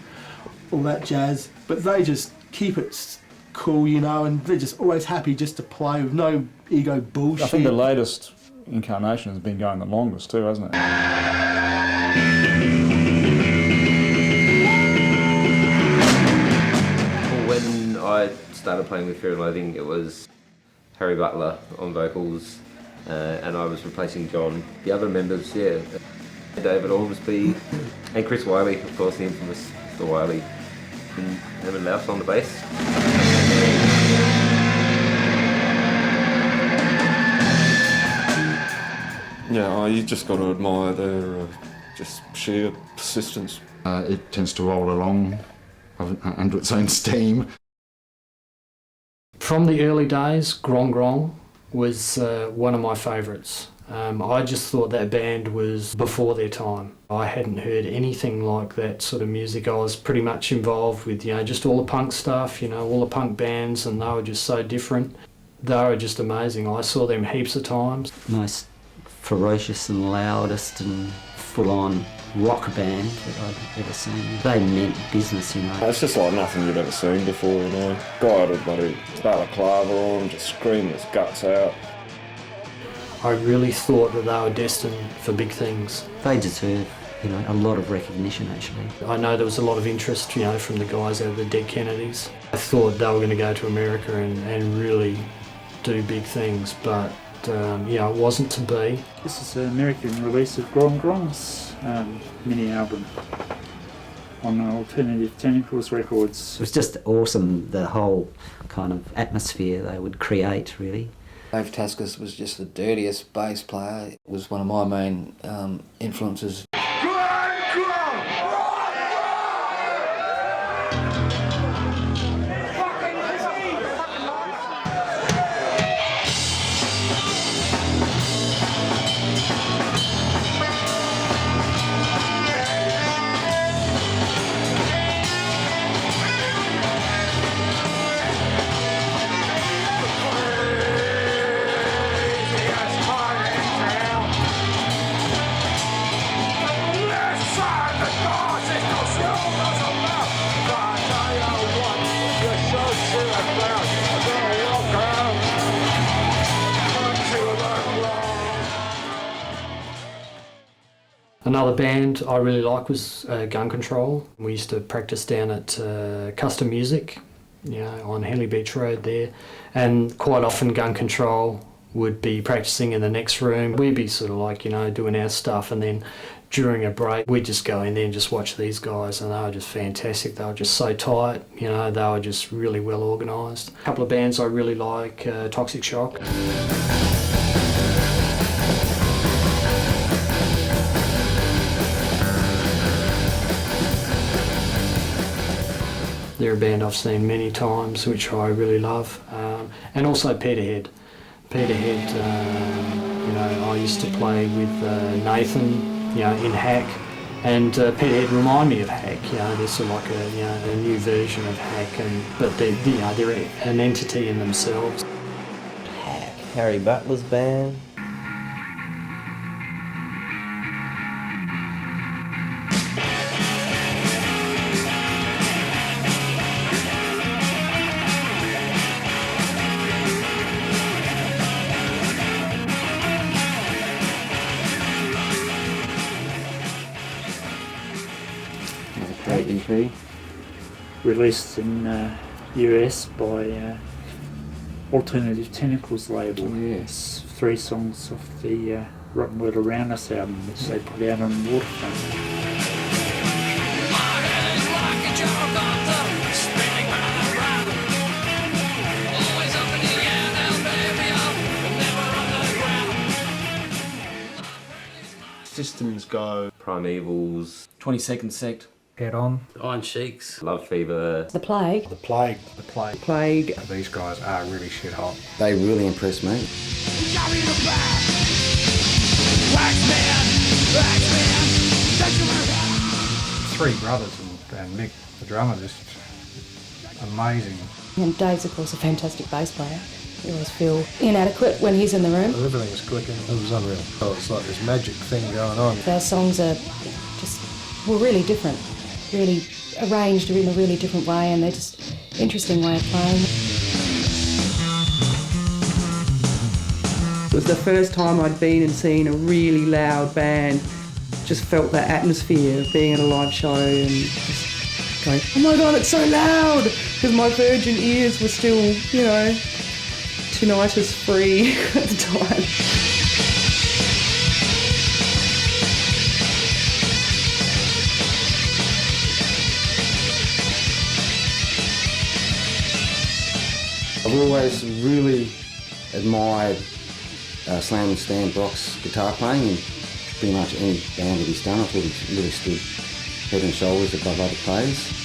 all that jazz, but they just keep it cool, you know, and they're just always happy just to play with no ego bullshit. I think the latest incarnation has been going the longest too, hasn't it? When I started playing with Fear and Loathing, it was Harry Butler on vocals, and I was replacing John. The other members, yeah, David Ormsby and Chris Wiley, of course, the infamous Mr. Wiley, and Herman Laus on the bass. Yeah, you just got to admire their just sheer persistence. It tends to roll along under its own steam. From the early days, Grong Grong was one of my favourites. I just thought that band was before their time. I hadn't heard anything like that sort of music. I was pretty much involved with, you know, just all the punk stuff, you know, all the punk bands, and they were just so different. They were just amazing. I saw them heaps of times. Most ferocious and loudest and full-on rock band that I've ever seen. They meant business, you know. It's just like nothing you'd ever seen before, you know. Guy had a bloody balaclava on, just screaming his guts out. I really thought that they were destined for big things. They deserve, you know, a lot of recognition actually. I know there was a lot of interest, you know, from the guys out of the Dead Kennedys. I thought they were going to go to America and really do big things, but yeah, it wasn't to be. This is an American release of Grong Grong's mini album on Alternative Tentacles Records. It was just awesome, the whole kind of atmosphere they would create, really. Dave Taskus was just the dirtiest bass player. It was one of my main influences. Another band I really liked was Gun Control. We used to practice down at Custom Music, you know, on Henley Beach Road there, and quite often Gun Control would be practicing in the next room. We'd be sort of like, you know, doing our stuff, and then during a break we'd just go in there and just watch these guys, and they were just fantastic. They were just so tight, you know, they were just really well organised. A couple of bands I really like, Toxic Shock. They're a band I've seen many times, which I really love, and also Peterhead. Peterhead, you know, I used to play with Nathan, you know, in Hack, and Peterhead remind me of Hack. You know, they're sort of like a, you know, a new version of Hack, but they're, you know, they're an entity in themselves. Hack, Harry Butler's band. EP released in US by Alternative Tentacles label. Yes, 3 songs off the Rotten World Around Us album, which they put out on Waterfront. Systems Go. Primevals. 22nd Sect. Head On. Iron Sheiks. Love Fever. The Plague. The Plague. Plague. These guys are really shit hot. They really impressed me. Three brothers and Mick, the drummer, just amazing. And Dave's, of course, a fantastic bass player. You always feel inadequate when he's in the room. Everything was clicking. It was unreal. Oh, it's like this magic thing going on. Our songs were really different, really arranged in a really different way, and they're just interesting way of playing. It was the first time I'd been and seen a really loud band. Just felt that atmosphere of being at a live show and just going, oh my God, it's so loud! Because my virgin ears were still, tinnitus free at the time. I've always really admired Slam and Stan Brock's guitar playing, and pretty much any band that he's done, I thought he really stood head and shoulders above other players.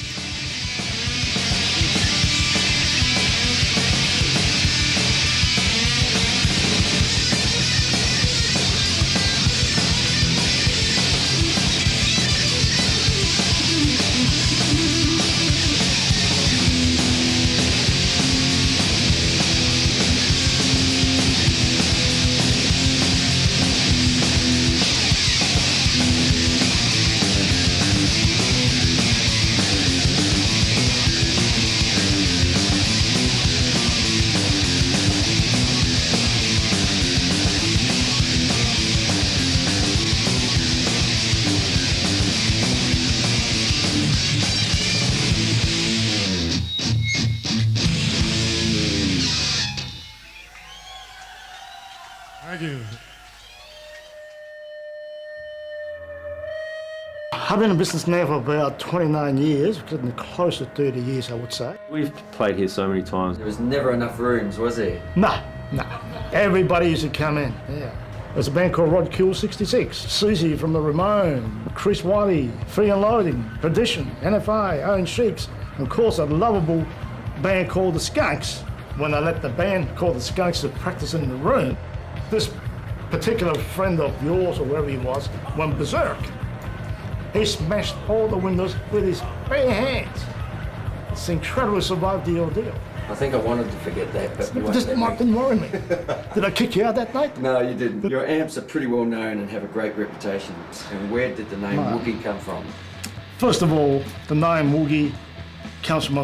Thank you. I've been in business now for about 29 years, getting close to 30 years, I would say. We've played here so many times. There was never enough rooms, was there? No. Everybody used to come in, yeah. There's a band called Rod Kill 66, Susie from the Ramon, Chris Wiley, Free and Loading, Perdition, NFI, Iron Sheiks, and of course a lovable band called the Skunks. When I let the band called the Skunks to practice in the room, this particular friend of yours, or wherever he was, went berserk. He smashed all the windows with his bare hands. It's incredible to survive the ordeal. I think I wanted to forget that, but you This didn't worry me. Did I kick you out that night? No, you didn't. Your amps are pretty well known and have a great reputation. And where did the name Woogie come from? First of all, the name Woogie comes from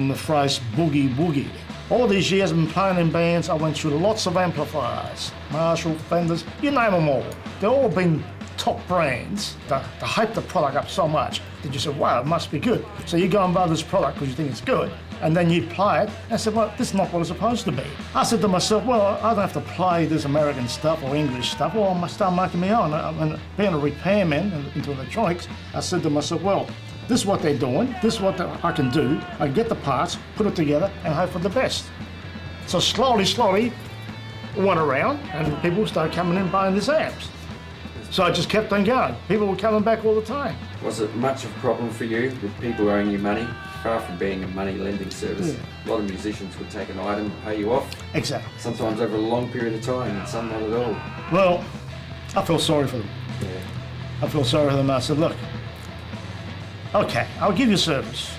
the phrase boogie woogie. All these years I've been playing in bands, I went through lots of amplifiers, Marshall, Fenders, you name them all. They've all been top brands that hype the product up so much that you say, wow, it must be good. So you go and buy this product because you think it's good, and then you play it, and I said, well, this is not what it's supposed to be. I said to myself, well, I don't have to play this American stuff or English stuff, or I must start making my own. And being a repairman into electronics, I said to myself, well, this is what they're doing, this is what I can do. I can get the parts, put it together, and hope for the best. So slowly, it went around, and people started coming in buying these amps. So I just kept on going. People were coming back all the time. Was it much of a problem for you with people owing you money? Far from being a money lending service, a lot of musicians would take an item, pay you off. Exactly. Sometimes over a long period of time, and some not at all. Well, I feel sorry for them. Yeah. I feel sorry for them. I said, look, okay, I'll give you service.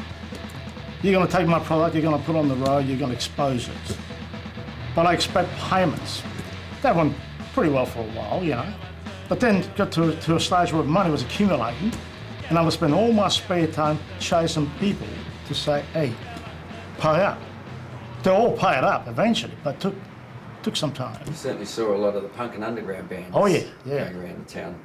You're going to take my product, you're going to put it on the road, you're going to expose it. But I expect payments. That went pretty well for a while, you know. But then got to a stage where money was accumulating, and I would spend all my spare time chasing people to say, hey, pay up. They all paid up eventually, but took some time. You certainly saw a lot of the punk and underground bands. Oh yeah. Going around the town.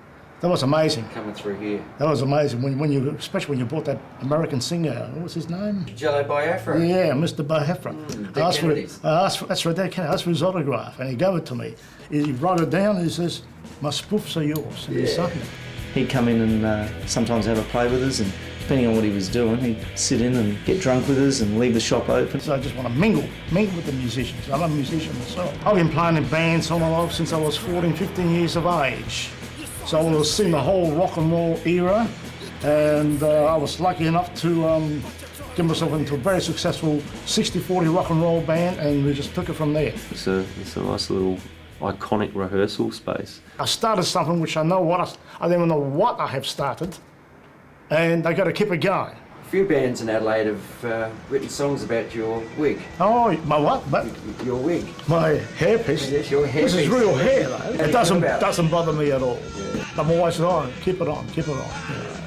That was amazing. Coming through here. That was amazing when you, especially when you bought that American singer. What was his name? Jello Biafra. Yeah, Mr. Biafra. That's right, Dad Kennedy. I asked for his autograph, and he gave it to me. He wrote it down, and he says, "My spoofs are yours." And he signed it. He'd come in and sometimes have a play with us, and depending on what he was doing, he'd sit in and get drunk with us and leave the shop open. So I just want to mingle with the musicians. I'm a musician myself. I've been playing in bands all my life since I was 14, 15 years of age. So I was seeing the whole rock and roll era, and I was lucky enough to get myself into a very successful 60-40 rock and roll band, and we just took it from there. It's a nice little iconic rehearsal space. I started something which I don't even know what I have started, and I got to keep it going. A few bands in Adelaide have written songs about your wig. Oh, my what? Your wig. My hairpiece? Yes, your hairpiece. This is real hair, though. It doesn't bother me at all. Yeah. I'm always on, keep it on, keep it on. Yeah.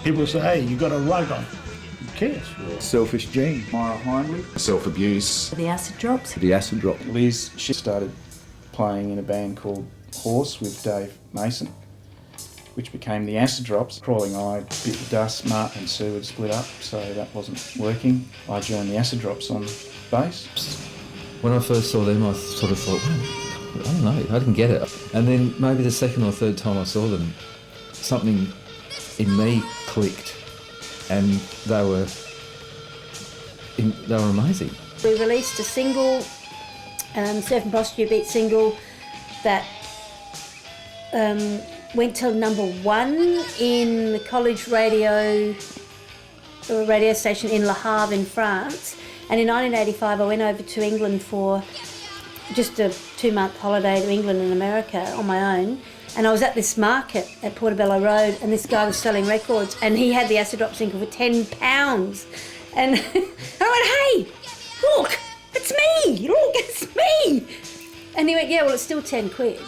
People say, hey, you got a rug on. Who cares? Yeah. Selfish Gene. Myra Hindley. Self-abuse. The Acid Drops. The Acid Drop. Liz, she started playing in a band called Horse with Dave Mason, which became the Acid Drops. Crawling Eye bit the dust. Martin and Sue had split up, so that wasn't working. I joined the Acid Drops on bass. When I first saw them, I sort of thought, well, I don't know, I didn't get it. And then maybe the second or third time I saw them, something in me clicked, and they were amazing. We released a single, Surf and Prostitute beat single, that went to #1 in the college radio station in Le Havre in France. And in 1985 I went over to England for just a 2-month holiday to England and America on my own. And I was at this market at Portobello Road, and this guy was selling records, and he had the Acid Drop single for £10. And I went, hey, look, it's me, look, it's me. And he went, yeah, well, it's still 10 quid.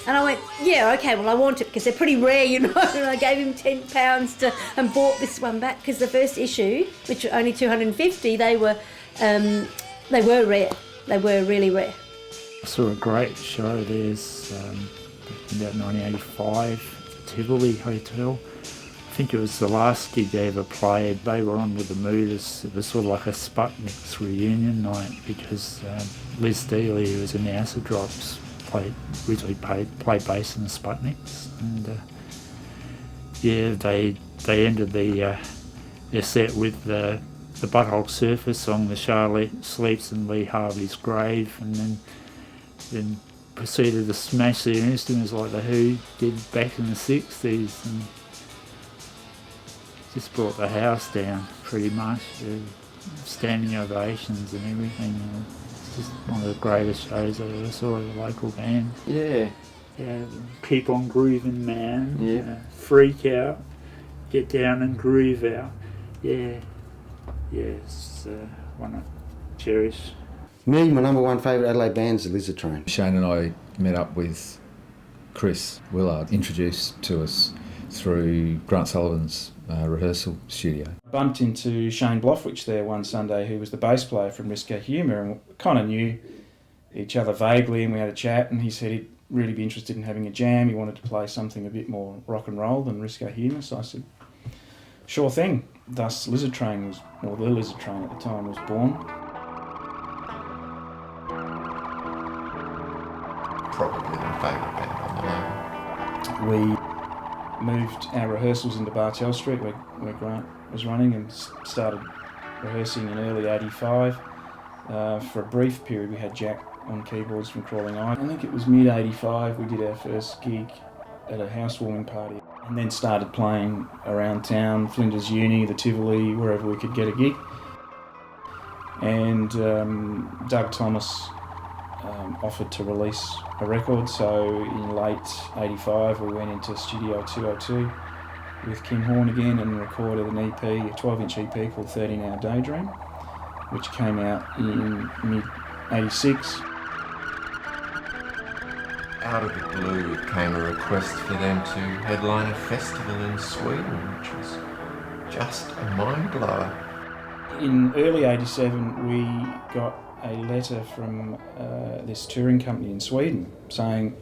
And I went, yeah, okay, well, I want it because they're pretty rare, you know. And I gave him £10 and bought this one back, because the first issue, which were only 250, they were rare. They were really rare. I saw a great show. There's about 1985, Tivoli Hotel. I think it was the last gig they ever played. They were on with the Mooders. It was sort of like a Sputniks reunion night, because Liz Dealey, who was in the Acid Drops, originally played bass in the Sputniks, and yeah, they ended their set with the Butthole Surfer song, The Charlotte Sleeps in Lee Harvey's Grave, and then proceeded to smash their instruments like the Who did back in the 60s, and just brought the house down pretty much. Standing ovations and everything. It's just one of the greatest shows I ever saw of a local band. Yeah. Yeah, Keep On Grooving Man. Yeah. Freak Out. Get Down and Groove Out. Yeah. Yeah, it's one I cherish. Me, my #1 favourite Adelaide band is the Lizard Train. Shane and I met up with Chris Willard, introduced to us through Grant Sullivan's rehearsal studio. Bumped into Shane Blofwich there one Sunday, who was the bass player from Risco Humour, and we kind of knew each other vaguely, and we had a chat, and he said he'd really be interested in having a jam. He wanted to play something a bit more rock and roll than Risco Humour, so I said, sure thing. Thus Lizard Train the Lizard Train at the time was born. Probably my favourite band on the moment. We moved our rehearsals into Bartell Street, where Grant was running, and started rehearsing in early '85. For a brief period we had Jack on keyboards from Crawling Eye. I think it was mid-'85 we did our first gig at a housewarming party, and then started playing around town, Flinders Uni, the Tivoli, wherever we could get a gig. And Doug Thomas offered to release a record, so in late '85 we went into Studio 202 with Kim Horn again and recorded an EP, a 12-inch EP called 13 Hour Daydream, which came out in mid-'86. Out of the blue came a request for them to headline a festival in Sweden, which was just a mind blower. In early '87 we got a letter from this touring company in Sweden saying,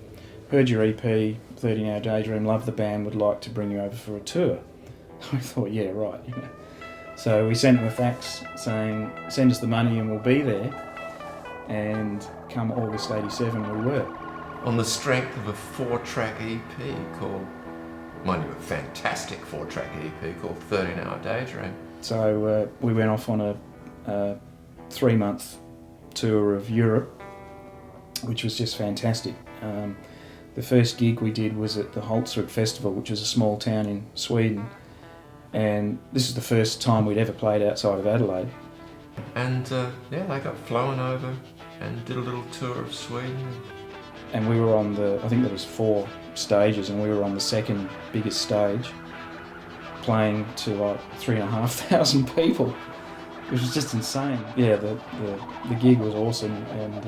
heard your EP, 13 Hour Daydream, love the band, would like to bring you over for a tour. I thought, yeah, right. You know. So we sent them a fax saying, send us the money and we'll be there. And come August '87 we were. On the strength of a 4-track EP called, mind you, a fantastic 4-track EP called 13 Hour Daydream. So we went off on a 3-month tour of Europe, which was just fantastic. The first gig we did was at the Artsendup Festival, which is a small town in Sweden, and this is the first time we'd ever played outside of Adelaide. And yeah, they got flown over and did a little tour of Sweden. And we were on I think there was 4 stages, and we were on the second biggest stage, playing to like 3,500 people. It was just insane. Yeah, the gig was awesome, and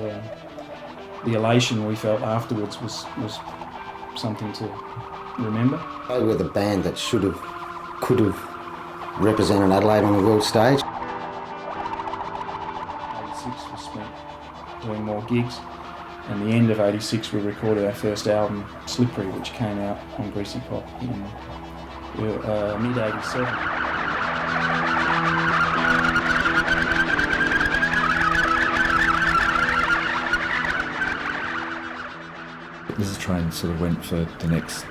the elation we felt afterwards was something to remember. They were the band that could have represented Adelaide on the world stage. 86 was spent doing more gigs, and the end of 86 we recorded our first album, Slippery, which came out on Greasy Pop in mid-87. This train sort of went for the next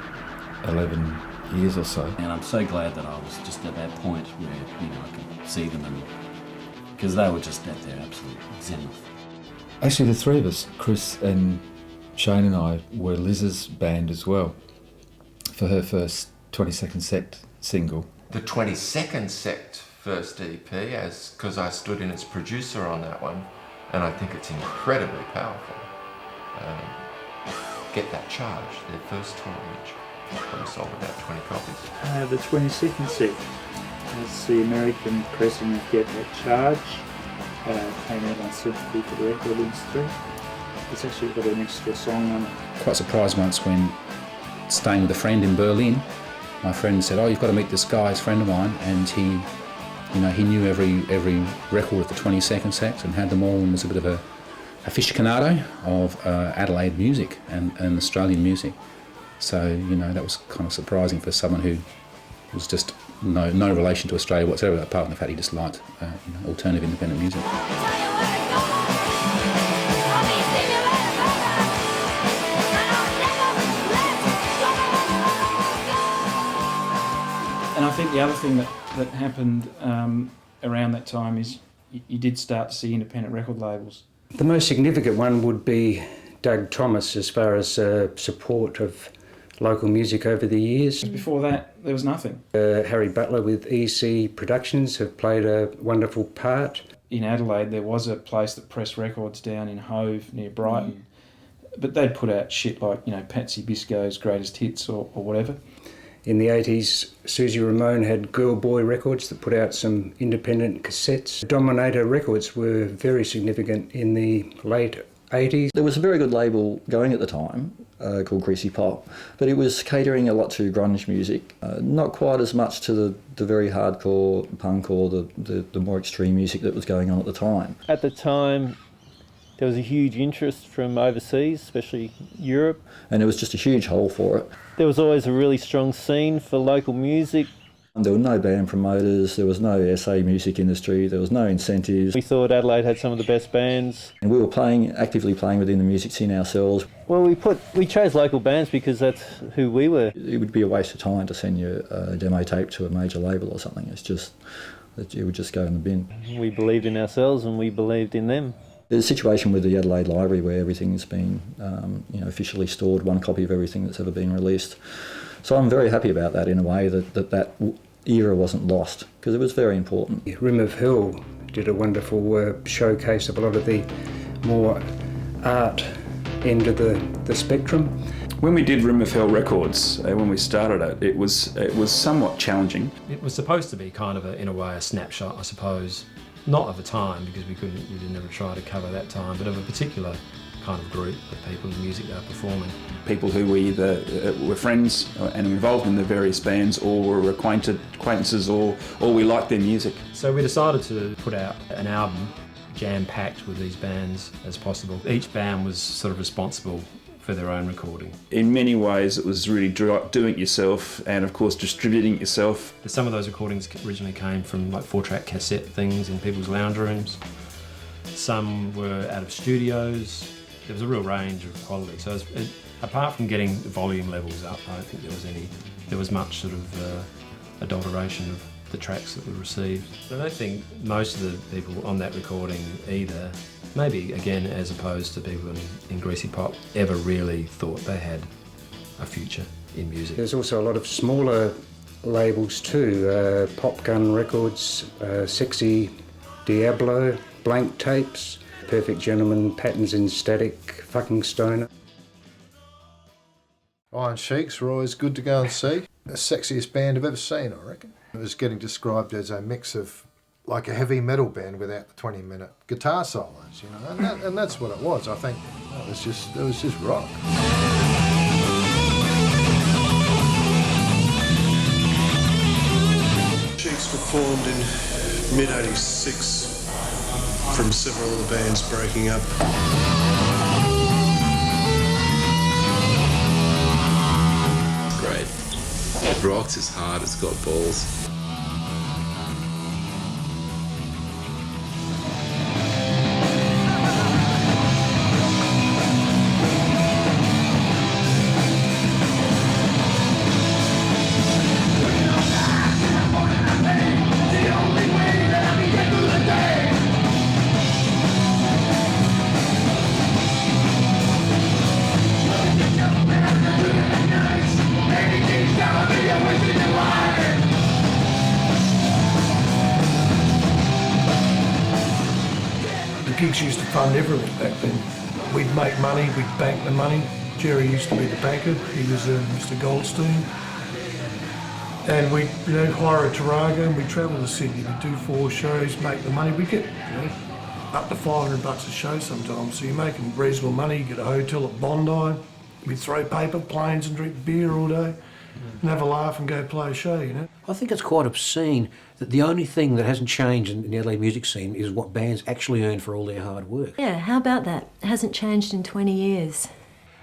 11 years or so. And I'm so glad that I was just at that point where, you know, I could see them, and because they were just at their absolute zenith. Actually, the 3 of us, Chris and Shane and I, were Liz's band as well for her first 22nd Sect single. The 22nd Sect first EP, because I stood in as producer on that one, and I think it's incredibly powerful. Get That Charge, their first tour, which probably sold about 20 copies. The 22nd Sect, that's the American pressing of Get That Charge. Came out on Sympathy for the record industry. It's actually got an extra song on it. Quite surprised once when staying with a friend in Berlin, my friend said, "Oh, you've got to meet this guy, he's a friend of mine," and he knew every record of the 22nd Sect and had them all, and was a bit of a aficionado of Adelaide music and Australian music. So, that was kind of surprising for someone who was just no relation to Australia whatsoever, apart from the fact he just liked alternative independent music. And I think the other thing that happened around that time is you did start to see independent record labels. The most significant one would be Doug Thomas as far as support of local music over the years. Before that, there was nothing. Harry Butler with EC Productions have played a wonderful part. In Adelaide, there was a place that pressed records down in Hove near Brighton, but they'd put out shit like, Patsy Bisco's Greatest Hits or whatever. In the 80s, Susie Ramone had Girl Boy Records that put out some independent cassettes. Dominator Records were very significant in the late 80s. There was a very good label going at the time called Greasy Pop, but it was catering a lot to grunge music, not quite as much to the very hardcore punk or the more extreme music that was going on at the time. At the time, there was a huge interest from overseas, especially Europe. And there was just a huge hole for it. There was always a really strong scene for local music. There were no band promoters, there was no SA music industry, there was no incentives. We thought Adelaide had some of the best bands. And we were actively playing within the music scene ourselves. Well, we chose local bands because that's who we were. It would be a waste of time to send your demo tape to a major label or something. It would just go in the bin. We believed in ourselves and we believed in them. There's a situation with the Adelaide Library where everything's been officially stored, one copy of everything that's ever been released. So I'm very happy about that in a way, that era wasn't lost, because it was very important. Rim of Hell did a wonderful showcase of a lot of the more art end of the spectrum. When we did Rim of Hell Records, when we started it was somewhat challenging. It was supposed to be kind of, in a way, a snapshot, I suppose. Not of a time, because we didn't ever try to cover that time, but of a particular kind of group of people in music they were performing. People who were either were friends and involved in the various bands, or were acquaintances, or we liked their music. So we decided to put out an album jam-packed with these bands as possible. Each band was sort of responsible for their own recording. In many ways it was really doing it yourself, and of course distributing it yourself. Some of those recordings originally came from like 4-track cassette things in people's lounge rooms. Some were out of studios. There was a real range of quality. So apart from getting the volume levels up, I don't think there was much sort of adulteration of the tracks that were received. I don't think most of the people on that recording either, maybe again as opposed to people in Greasy Pop, ever really thought they had a future in music. There's also a lot of smaller labels too, Pop Gun Records, Sexy Diablo, Blank Tapes, Perfect Gentleman, Patterns in Static, Fucking Stoner. Iron Sheiks were always good to go and see. The sexiest band I've ever seen, I reckon. It was getting described as a mix of like a heavy metal band without the 20-minute guitar solos, you know, and that's what it was. I think it was just rock. Sheiks were formed in mid-86 from several of the bands breaking up. Great. It rocks, it's hard, it's got balls. Gigs used to fund everything back then. We'd make money, we'd bank the money. Jerry used to be the banker, he was Mr. Goldstein. And we'd hire a Tarago and we'd travel to Sydney, we'd do 4 shows, make the money. We'd get up to $500 a show sometimes, so you're making reasonable money. You get a hotel at Bondi, we'd throw paper planes and drink beer all day and have a laugh and go play a show, you know. I think it's quite obscene that the only thing that hasn't changed in the Adelaide music scene is what bands actually earn for all their hard work. Yeah, how about that? It hasn't changed in 20 years.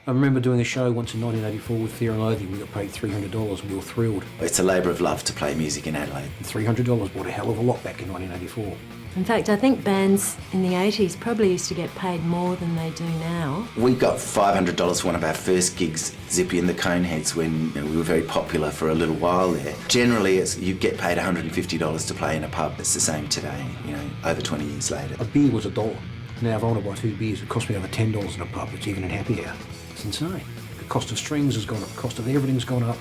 I remember doing a show once in 1984 with Fear and Loathing. We got paid $300 and we were thrilled. It's a labour of love to play music in Adelaide. $300 bought a hell of a lot back in 1984. In fact, I think bands in the 80s probably used to get paid more than they do now. We got $500 for one of our first gigs, Zippy and the Coneheads, when we were very popular for a little while there. Generally, you get paid $150 to play in a pub. It's the same today, over 20 years later. A beer was $1. Now if I want to buy 2 beers, it costs me over $10 in a pub. It's even in happy hour. It's insane. The cost of strings has gone up, the cost of everything's gone up.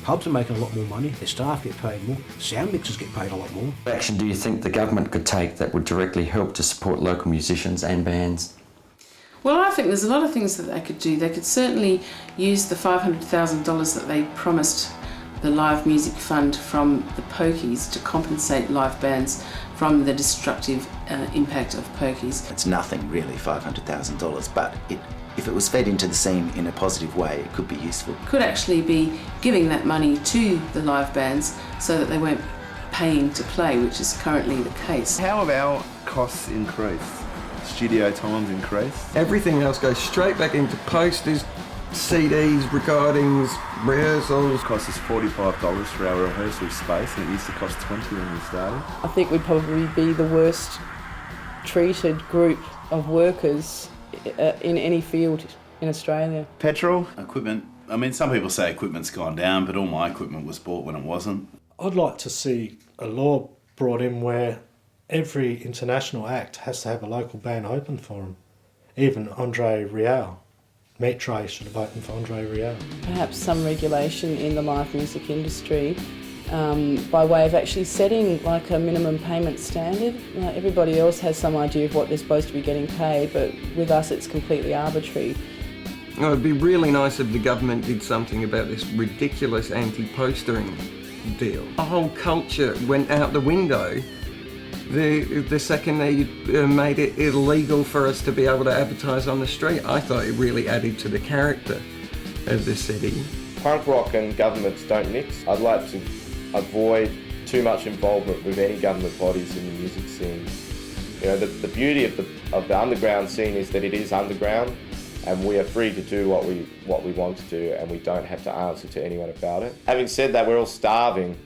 Pubs are making a lot more money, their staff get paid more, sound mixers get paid a lot more. What action do you think the government could take that would directly help to support local musicians and bands? Well, I think there's a lot of things that they could do. They could certainly use the $500,000 that they promised the Live Music Fund from the pokies to compensate live bands from the destructive impact of pokies. It's nothing really, $500,000, but if it was fed into the scene in a positive way, it could be useful. Could actually be giving that money to the live bands so that they weren't paying to play, which is currently the case. How have our costs increased? Studio times increased? Everything else goes straight back into posters, CDs, recordings, rehearsals. It costs us $45 for our rehearsal space, and it used to cost $20 when we started. I think we'd probably be the worst treated group of workers in any field in Australia. Petrol? Equipment. I mean, some people say equipment's gone down, but all my equipment was bought when it wasn't. I'd like to see a law brought in where every international act has to have a local band open for them. Even Andre Rieu. Maitre should have opened for Andre Rieu. Perhaps some regulation in the live music industry by way of actually setting like a minimum payment standard. Everybody else has some idea of what they're supposed to be getting paid, but with us it's completely arbitrary. It would be really nice if the government did something about this ridiculous anti-postering deal. The whole culture went out the window the second they made it illegal for us to be able to advertise on the street. I thought it really added to the character of the city. Punk rock and governments don't mix. I'd like to avoid too much involvement with any government bodies in the music scene. The beauty of the underground scene is that it is underground, and we are free to do what we want to do, and we don't have to answer to anyone about it. Having said that, we're all starving,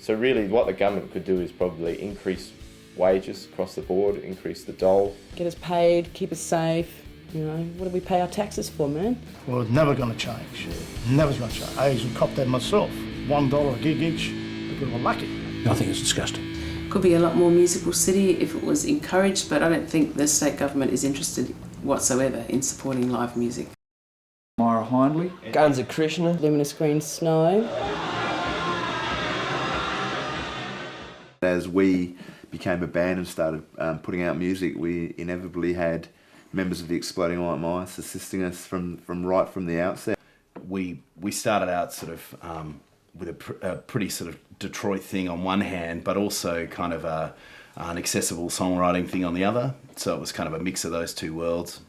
so really what the government could do is probably increase wages across the board, increase the dole. Get us paid, keep us safe. What do we pay our taxes for, man? Well, it's never going to change. Never going to change. I used to cop that myself. $1 a gig each. People were lucky. I think it's disgusting. Could be a lot more musical city if it was encouraged, but I don't think the state government is interested whatsoever in supporting live music. Myra Hine. Kindly. Guns of Krishna. Luminous Green Snow. As we became a band and started putting out music, we inevitably had members of the Exploding Light Mice assisting us from the outset. We started out sort of with a pretty sort of Detroit thing on one hand, but also kind of an accessible songwriting thing on the other. So it was kind of a mix of those two worlds.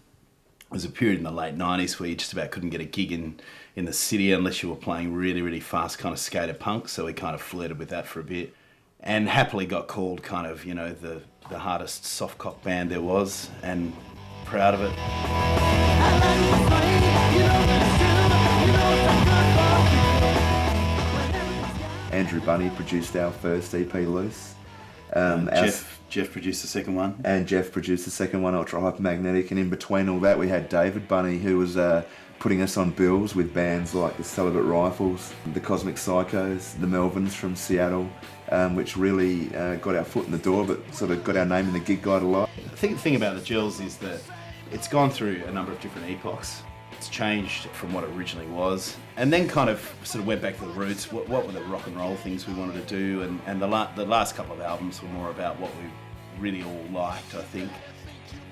There was a period in the late 90s where you just about couldn't get a gig in the city unless you were playing really, really fast kind of skater punk. So we kind of flirted with that for a bit. And happily got called kind of, you know, the hardest soft cock band there was, and proud of it. Andrew Bunny produced our first EP, Loose. Jeff produced the second one. And Jeff produced the second one, Ultra Hypermagnetic. And in between all that, we had David Bunny, who was putting us on bills with bands like the Celibate Rifles, the Cosmic Psychos, the Melvins from Seattle, which really got our foot in the door, but sort of got our name in the gig guide a lot. I think the thing about the Gills is that it's gone through a number of different epochs. It's changed from what it originally was, and then kind of sort of went back to the roots. What were the rock and roll things we wanted to do, and the last couple of albums were more about what we really all liked, I think.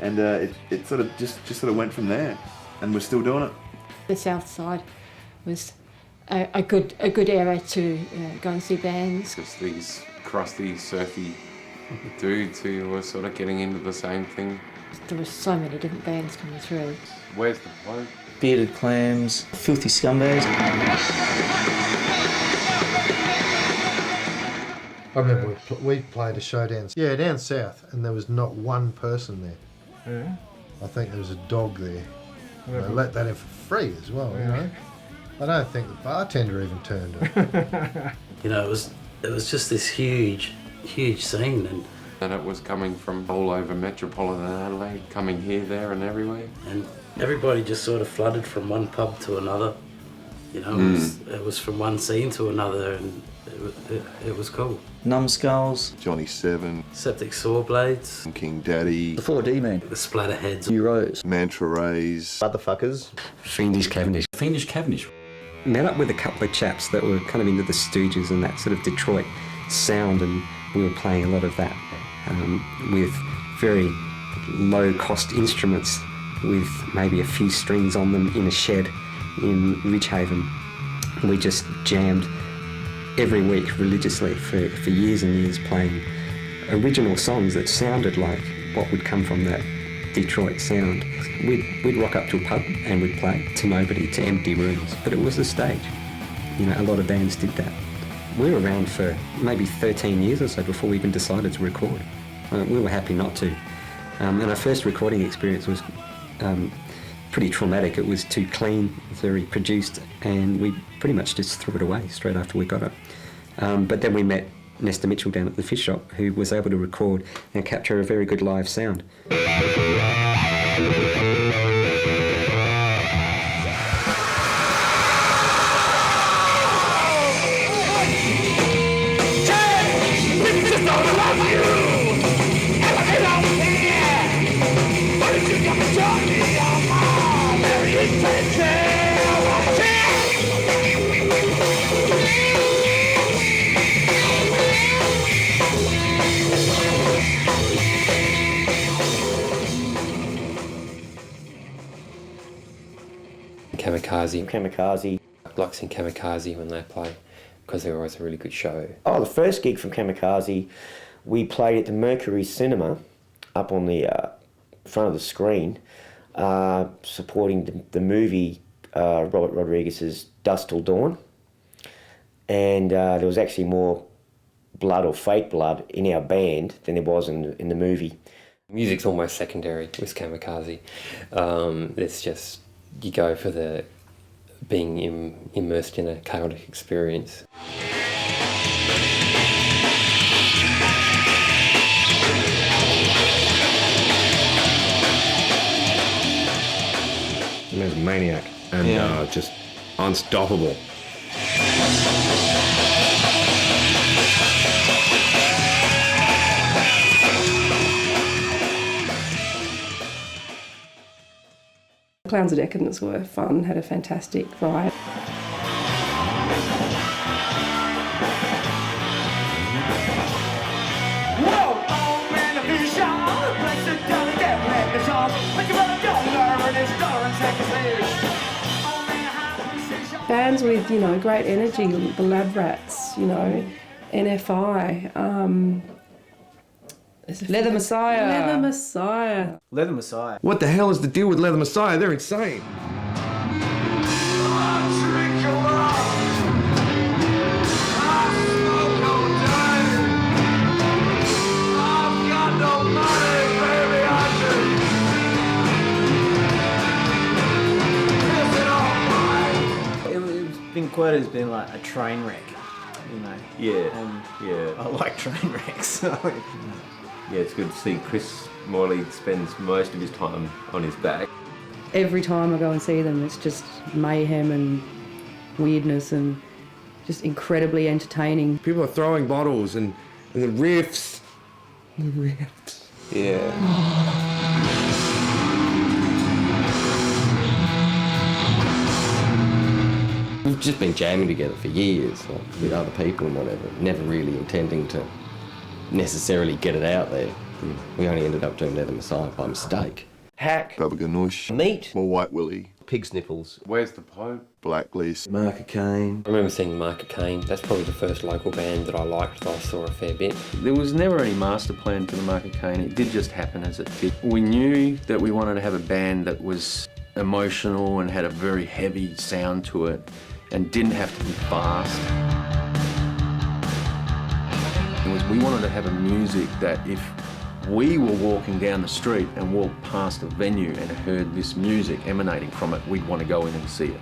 And it sort of just sort of went from there, and we're still doing it. The South Side was a good era to go and see bands. It's these crusty, surfy dudes who were sort of getting into the same thing. There were so many different bands coming through. Where's the bloke? Bearded Clams, Filthy Scumbags. I remember we played a show down south, and there was not one person there. Yeah. I think there was a dog there. They let that in for free as well, you know. I don't think the bartender even turned up. You know, it was just this huge scene, and it was coming from all over metropolitan Adelaide, coming here, there, and everywhere. And everybody just sort of flooded from one pub to another. You know, it was from one scene to another, and it was cool. Numbskulls. Johnny Seven. Septic Saw Blades. King Daddy. The 4D Man. The Splatterheads. Euros. Mantra Rays. Motherfuckers. Fiendish Cavendish. Fiendish Cavendish. Met up with a couple of chaps that were kind of into the Stooges and that sort of Detroit sound, and we were playing a lot of that with very low-cost instruments with maybe a few strings on them in a shed in Ridgehaven. We just jammed every week religiously for years and years, playing original songs that sounded like what would come from that Detroit sound. We'd rock up to a pub and we'd play to nobody, to empty rooms, but it was a stage. You know, a lot of bands did that. We were around for maybe 13 years or so before we even decided to record. We were happy not to. And our first recording experience was pretty traumatic. It was too clean, very produced, and we pretty much just threw it away straight after we got it. But then we met Nesta Mitchell down at the Fish Shop, who was able to record and capture a very good live sound. Kamikaze. Like seeing Kamikaze when they play, because they're always a really good show. Oh, the first gig from Kamikaze, we played at the Mercury Cinema, up on the front of the screen, supporting the movie Robert Rodriguez's Dusk Till Dawn. And there was actually more blood or fake blood in our band than there was in the movie. Music's almost secondary with Kamikaze. It's just, you go for the being immersed in a chaotic experience. He was a maniac and just unstoppable. Clowns of Decadence were fun, had a fantastic ride. Bands with, great energy, the Lab Rats, NFI, Leather Messiah. Leather Messiah. Leather Messiah. What the hell is the deal with Leather Messiah? They're insane. Been quoted as being like a train wreck, Yeah. And Yeah. I like train wrecks. Yeah, it's good to see Chris Morley spends most of his time on his back. Every time I go and see them, it's just mayhem and weirdness and just incredibly entertaining. People are throwing bottles and the riffs. The riffs. Yeah. We've just been jamming together for years, like, with other people and whatever, never really intending to necessarily get it out there. We only ended up doing Leather Messiah by mistake. Hack. Baba Ganoush. Meat. More White Willie. Pig's Nipples. Where's the Pope? Blacklist. Mark Kane. I remember seeing Mark Kane. That's probably the first local band that I liked that I saw a fair bit. There was never any master plan for the Mark Kane. It did just happen as it did. We knew that we wanted to have a band that was emotional and had a very heavy sound to it and didn't have to be fast. We wanted to have a music that if we were walking down the street and walked past a venue and heard this music emanating from it, we'd want to go in and see it.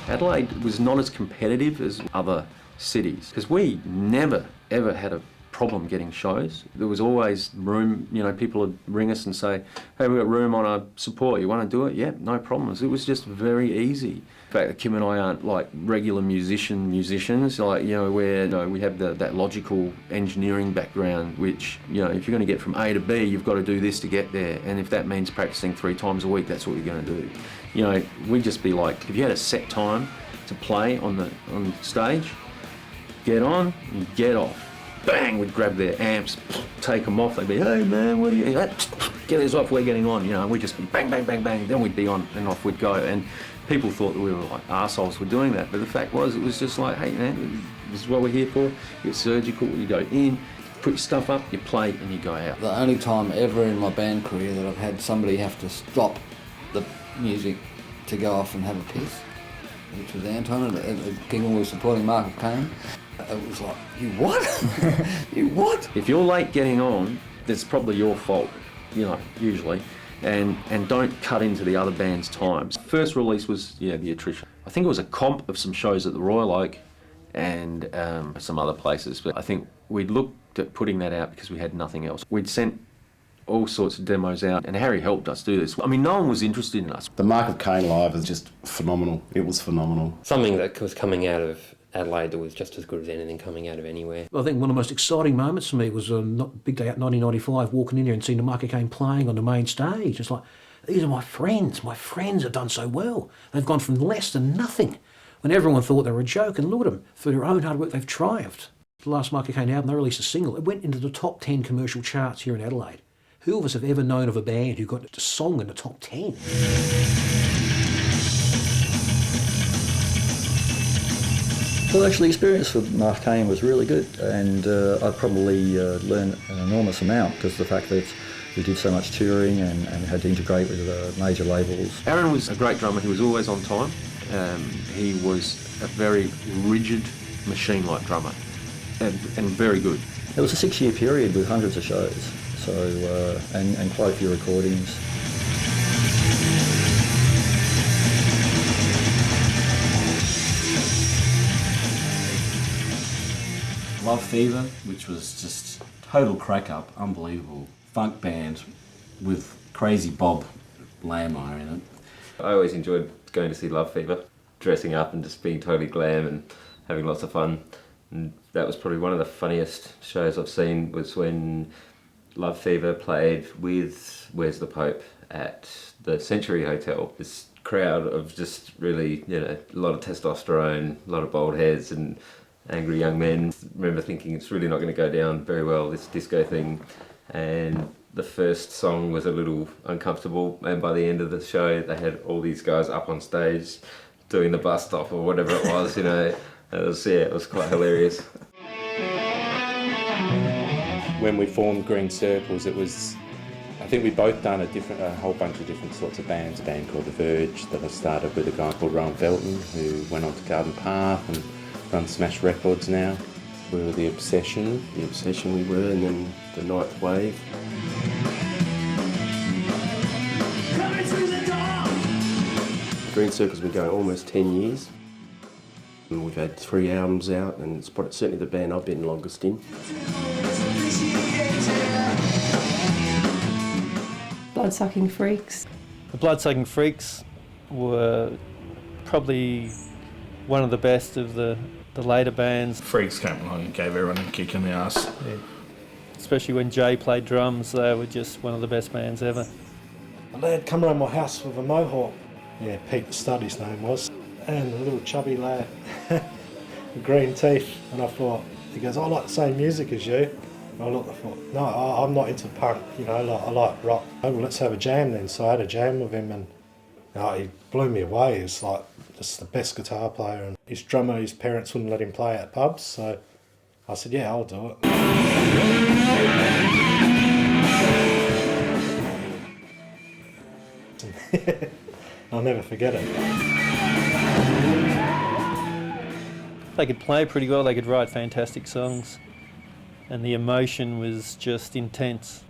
Adelaide was not as competitive as other cities because we never ever had a problem getting shows. There was always room, people would ring us and say, hey, we've got room on our support, you want to do it? Yeah, no problems. It was just very easy. In fact, Kim and I aren't like regular musicians, like, where we have that logical engineering background, which, if you're going to get from A to B, you've got to do this to get there. And if that means practicing 3 times a week, that's what you're going to do. We'd just be like, if you had a set time to play on stage, get on and get off. Bang, we'd grab their amps, take them off, they'd be, hey man, what are you, get this off, we're getting on, we'd just be bang, bang, bang, bang, then we'd be on and off we'd go. And people thought that we were like arseholes for doing that, but the fact was, it was just like, hey man, this is what we're here for. You're surgical, you go in, put your stuff up, you play and you go out. The only time ever in my band career that I've had somebody have to stop the music to go off and have a piss, which was Anton at King we were supporting Mark Kane. It was like, you what? You what? If you're late getting on, that's probably your fault, usually. And don't cut into the other band's times. First release was, The Attrition. I think it was a comp of some shows at the Royal Oak and some other places. But I think we'd looked at putting that out because we had nothing else. We'd sent all sorts of demos out, and Harry helped us do this. I mean, no one was interested in us. The Mark of Kane live is just phenomenal. It was phenomenal. Something that was coming out of Adelaide that was just as good as anything coming out of anywhere. Well, I think one of the most exciting moments for me was a big day out 1995, walking in there and seeing the Mark Kane playing on the main stage. It's like, these are my friends. My friends have done so well. They've gone from less to nothing when everyone thought they were a joke, and look at them. Through their own hard work, they've triumphed. The last Mark Kane album, they released a single. It went into the top 10 commercial charts here in Adelaide. Who of us have ever known of a band who got a song in the top 10? Well, actually, the experience with Mark Kane was really good, and I probably learned an enormous amount because the fact that we did so much touring and had to integrate with major labels. Aaron was a great drummer. He was always on time. He was a very rigid, machine-like drummer, and very good. It was a 6-year period with hundreds of shows, so and quite a few recordings. Love Fever, which was just total crack up, unbelievable funk band with crazy Bob Lamo in it. I always enjoyed going to see Love Fever, dressing up and just being totally glam and having lots of fun. And that was probably one of the funniest shows I've seen, was when Love Fever played with Where's the Pope at the Century Hotel. This crowd of just really, a lot of testosterone, a lot of bald heads and angry young men. I remember thinking it's really not going to go down very well, this disco thing. And the first song was a little uncomfortable, and by the end of the show they had all these guys up on stage doing the bus stop or whatever it was, it was quite hilarious. When we formed Green Circles, I think we'd both done a whole bunch of different sorts of bands. A band called The Verge that I started with a guy called Rowan Felton, who went on to Garden Path and runs Smash Records now. We were The Obsession we were, and then The Ninth Wave. Green Circle's been going almost 10 years. And we've had 3 albums out, and it's certainly the band I've been longest in. Bloodsucking Freaks. The Bloodsucking Freaks were probably one of the best of the later bands. Freaks came along and gave everyone a kick in the arse. Yeah. Especially when Jay played drums, they were just one of the best bands ever. A lad come around my house with a mohawk. Yeah, Pete the Stud his name was. And a little chubby lad with green teeth. And I thought, he goes, I like the same music as you. And I looked, I thought, no, I'm not into punk, I like rock. Oh, well, let's have a jam then. So I had a jam with him, and he blew me away. He's like just the best guitar player. And his drummer, his parents wouldn't let him play at pubs, so I said, yeah, I'll do it. I'll never forget it. They could play pretty well, they could write fantastic songs, and the emotion was just intense.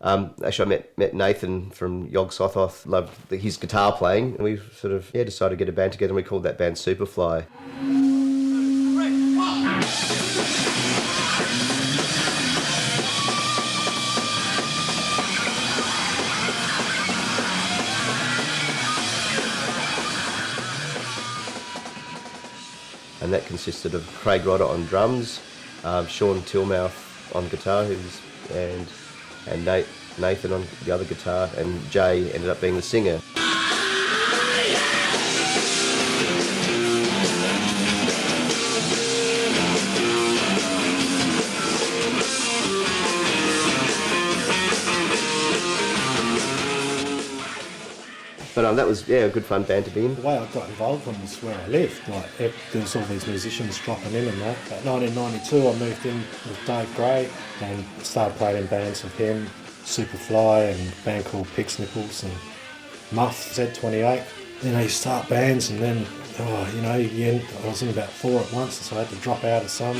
Actually, I met Nathan from Yog Sothoth, loved his guitar playing, and we sort of decided to get a band together, and we called that band Superfly. And that consisted of Craig Rodder on drums, Sean Tillmouth on guitar, and Nathan on the other guitar, and Jay ended up being the singer. But that was a good fun band to be in. The way I got involved in was where I lived. There was all these musicians dropping in and that. About 1992 I moved in with Dave Gray and started playing in bands with him, Superfly and a band called Pix Nichols and Muff, Z28. You start bands and then, I was in about 4 at once, so I had to drop out of some.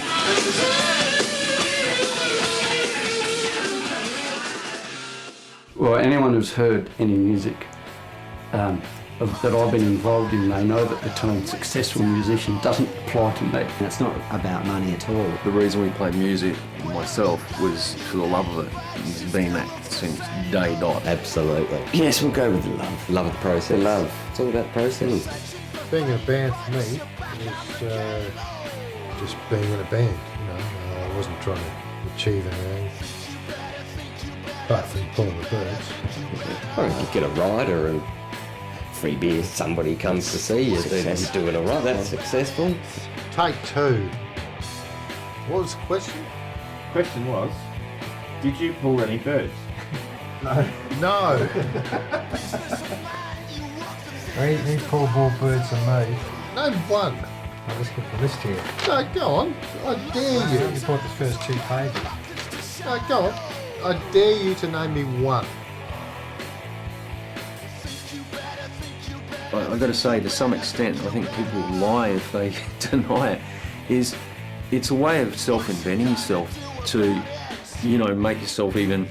Well, anyone who's heard any music that I've been involved in, they know that the term successful musician doesn't apply to me. It's not about money at all. The reason we played music myself was for the love of it. It's been that since day dot. Absolutely. Yes, we'll go with the love. Love of the process. The love. It's all about the process. Being in a band for me was just being in a band. I wasn't trying to achieve anything. Apart from pulling the birds. Or you get a rider and free beer, somebody comes to see you, then you're doing all right, that's successful. Take 2. What was the question? Question was, did you pull any birds? No. He pulled more birds than me. Name one. I'll just get the list here. No, go on. I dare you. You bought the first 2 pages. No, go on. I dare you to name me one. I've got to say, to some extent, I think people lie if they deny it, it's a way of self-inventing yourself to, make yourself even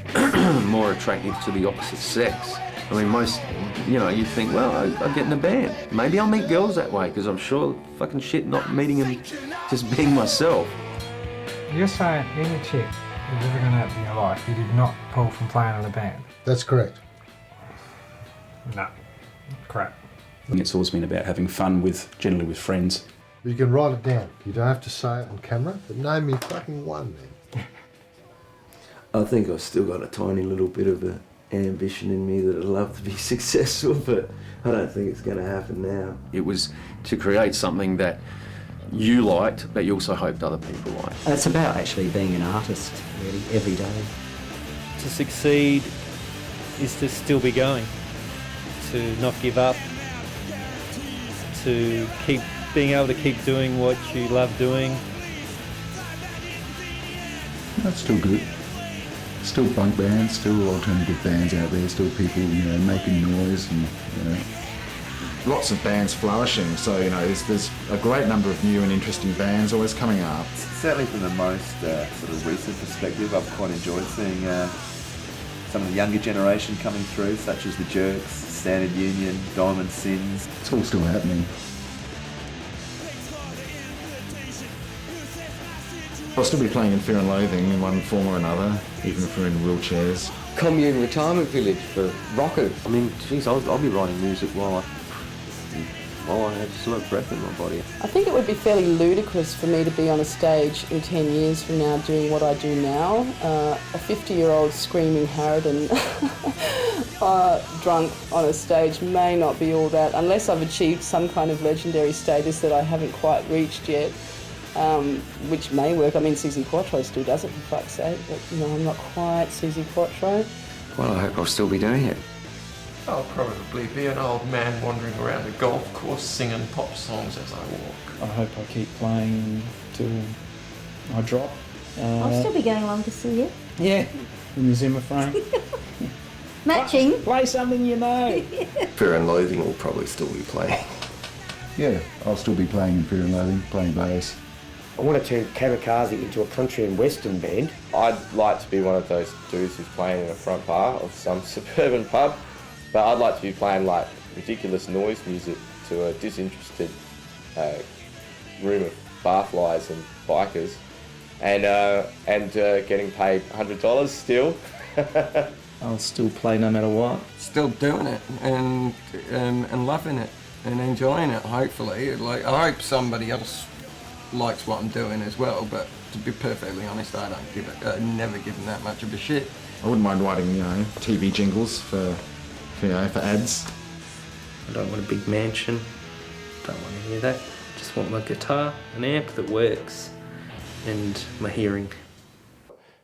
more attractive to the opposite sex. I mean, most, you think, well, I'll get in a band. Maybe I'll meet girls that way, because I'm sure fucking shit not meeting them, just being myself. You're saying any chick who's ever going to happen in your life, you did not pull from playing in a band? That's correct. No. Crap. It's always been about having fun generally with friends. You can write it down. You don't have to say it on camera, but name me fucking one then. I think I've still got a tiny little bit of an ambition in me that I'd love to be successful, but I don't think it's going to happen now. It was to create something that you liked, but you also hoped other people liked. It's about actually being an artist, really, every day. To succeed is to still be going, to not give up, to keep being able to keep doing what you love doing. That's still good. Still punk bands, still alternative bands out there, still people, making noise and, Lots of bands flourishing, so, there's a great number of new and interesting bands always coming up. Certainly from the most sort of recent perspective, I've quite enjoyed seeing some of the younger generation coming through, such as the Jerks, Standard Union, Diamond Sins. It's all still happening. I'll still be playing in Fear and Loathing in one form or another, even if we're in wheelchairs. Commune retirement village for rockers. I mean, geez, I'll be writing music while I have still have breath in my body. I think it would be fairly ludicrous for me to be on a stage in 10 years from now doing what I do now. A 50-year-old screaming Harridan drunk on a stage may not be all that, unless I've achieved some kind of legendary status that I haven't quite reached yet, which may work. I mean, Susie Quattro still does it, for fuck's sake, but I'm not quite Susie Quattro. Well, I hope I'll still be doing it. I'll probably be an old man wandering around a golf course singing pop songs as I walk. I hope I keep playing till I drop. I'll still be going along to see you. Yeah, in the Zimmer frame. Matching. Play something you know. Fear and Loathing will probably still be playing. Yeah, I'll still be playing in Fear and Loathing, playing bass. I want to turn Kamikaze into a country and western band. I'd like to be one of those dudes who's playing in a front bar of some suburban pub, but I'd like to be playing like ridiculous noise music to a disinterested room of barflies and bikers, and getting paid $100 still. I'll still play no matter what. Still doing it and loving it and enjoying it, hopefully. Like, I hope somebody else likes what I'm doing as well, but to be perfectly honest, I never given that much of a shit. I wouldn't mind writing, TV jingles for ads. I don't want a big mansion, don't want any of that. Just want my guitar, an amp that works, and my hearing.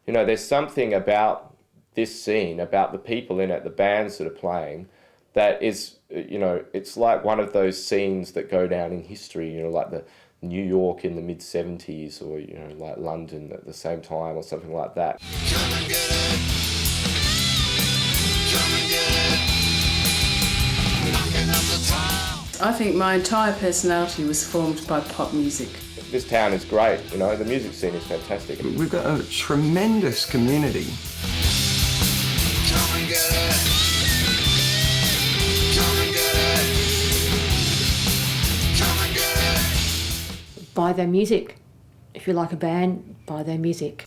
There's something about this scene, about the people in it, the bands that are playing, that is, it's like one of those scenes that go down in history, like the New York in the mid-70s, or, like London at the same time, or something like that. I think my entire personality was formed by pop music. This town is great, the music scene is fantastic. We've got a tremendous community. Buy their music. If you like a band, buy their music.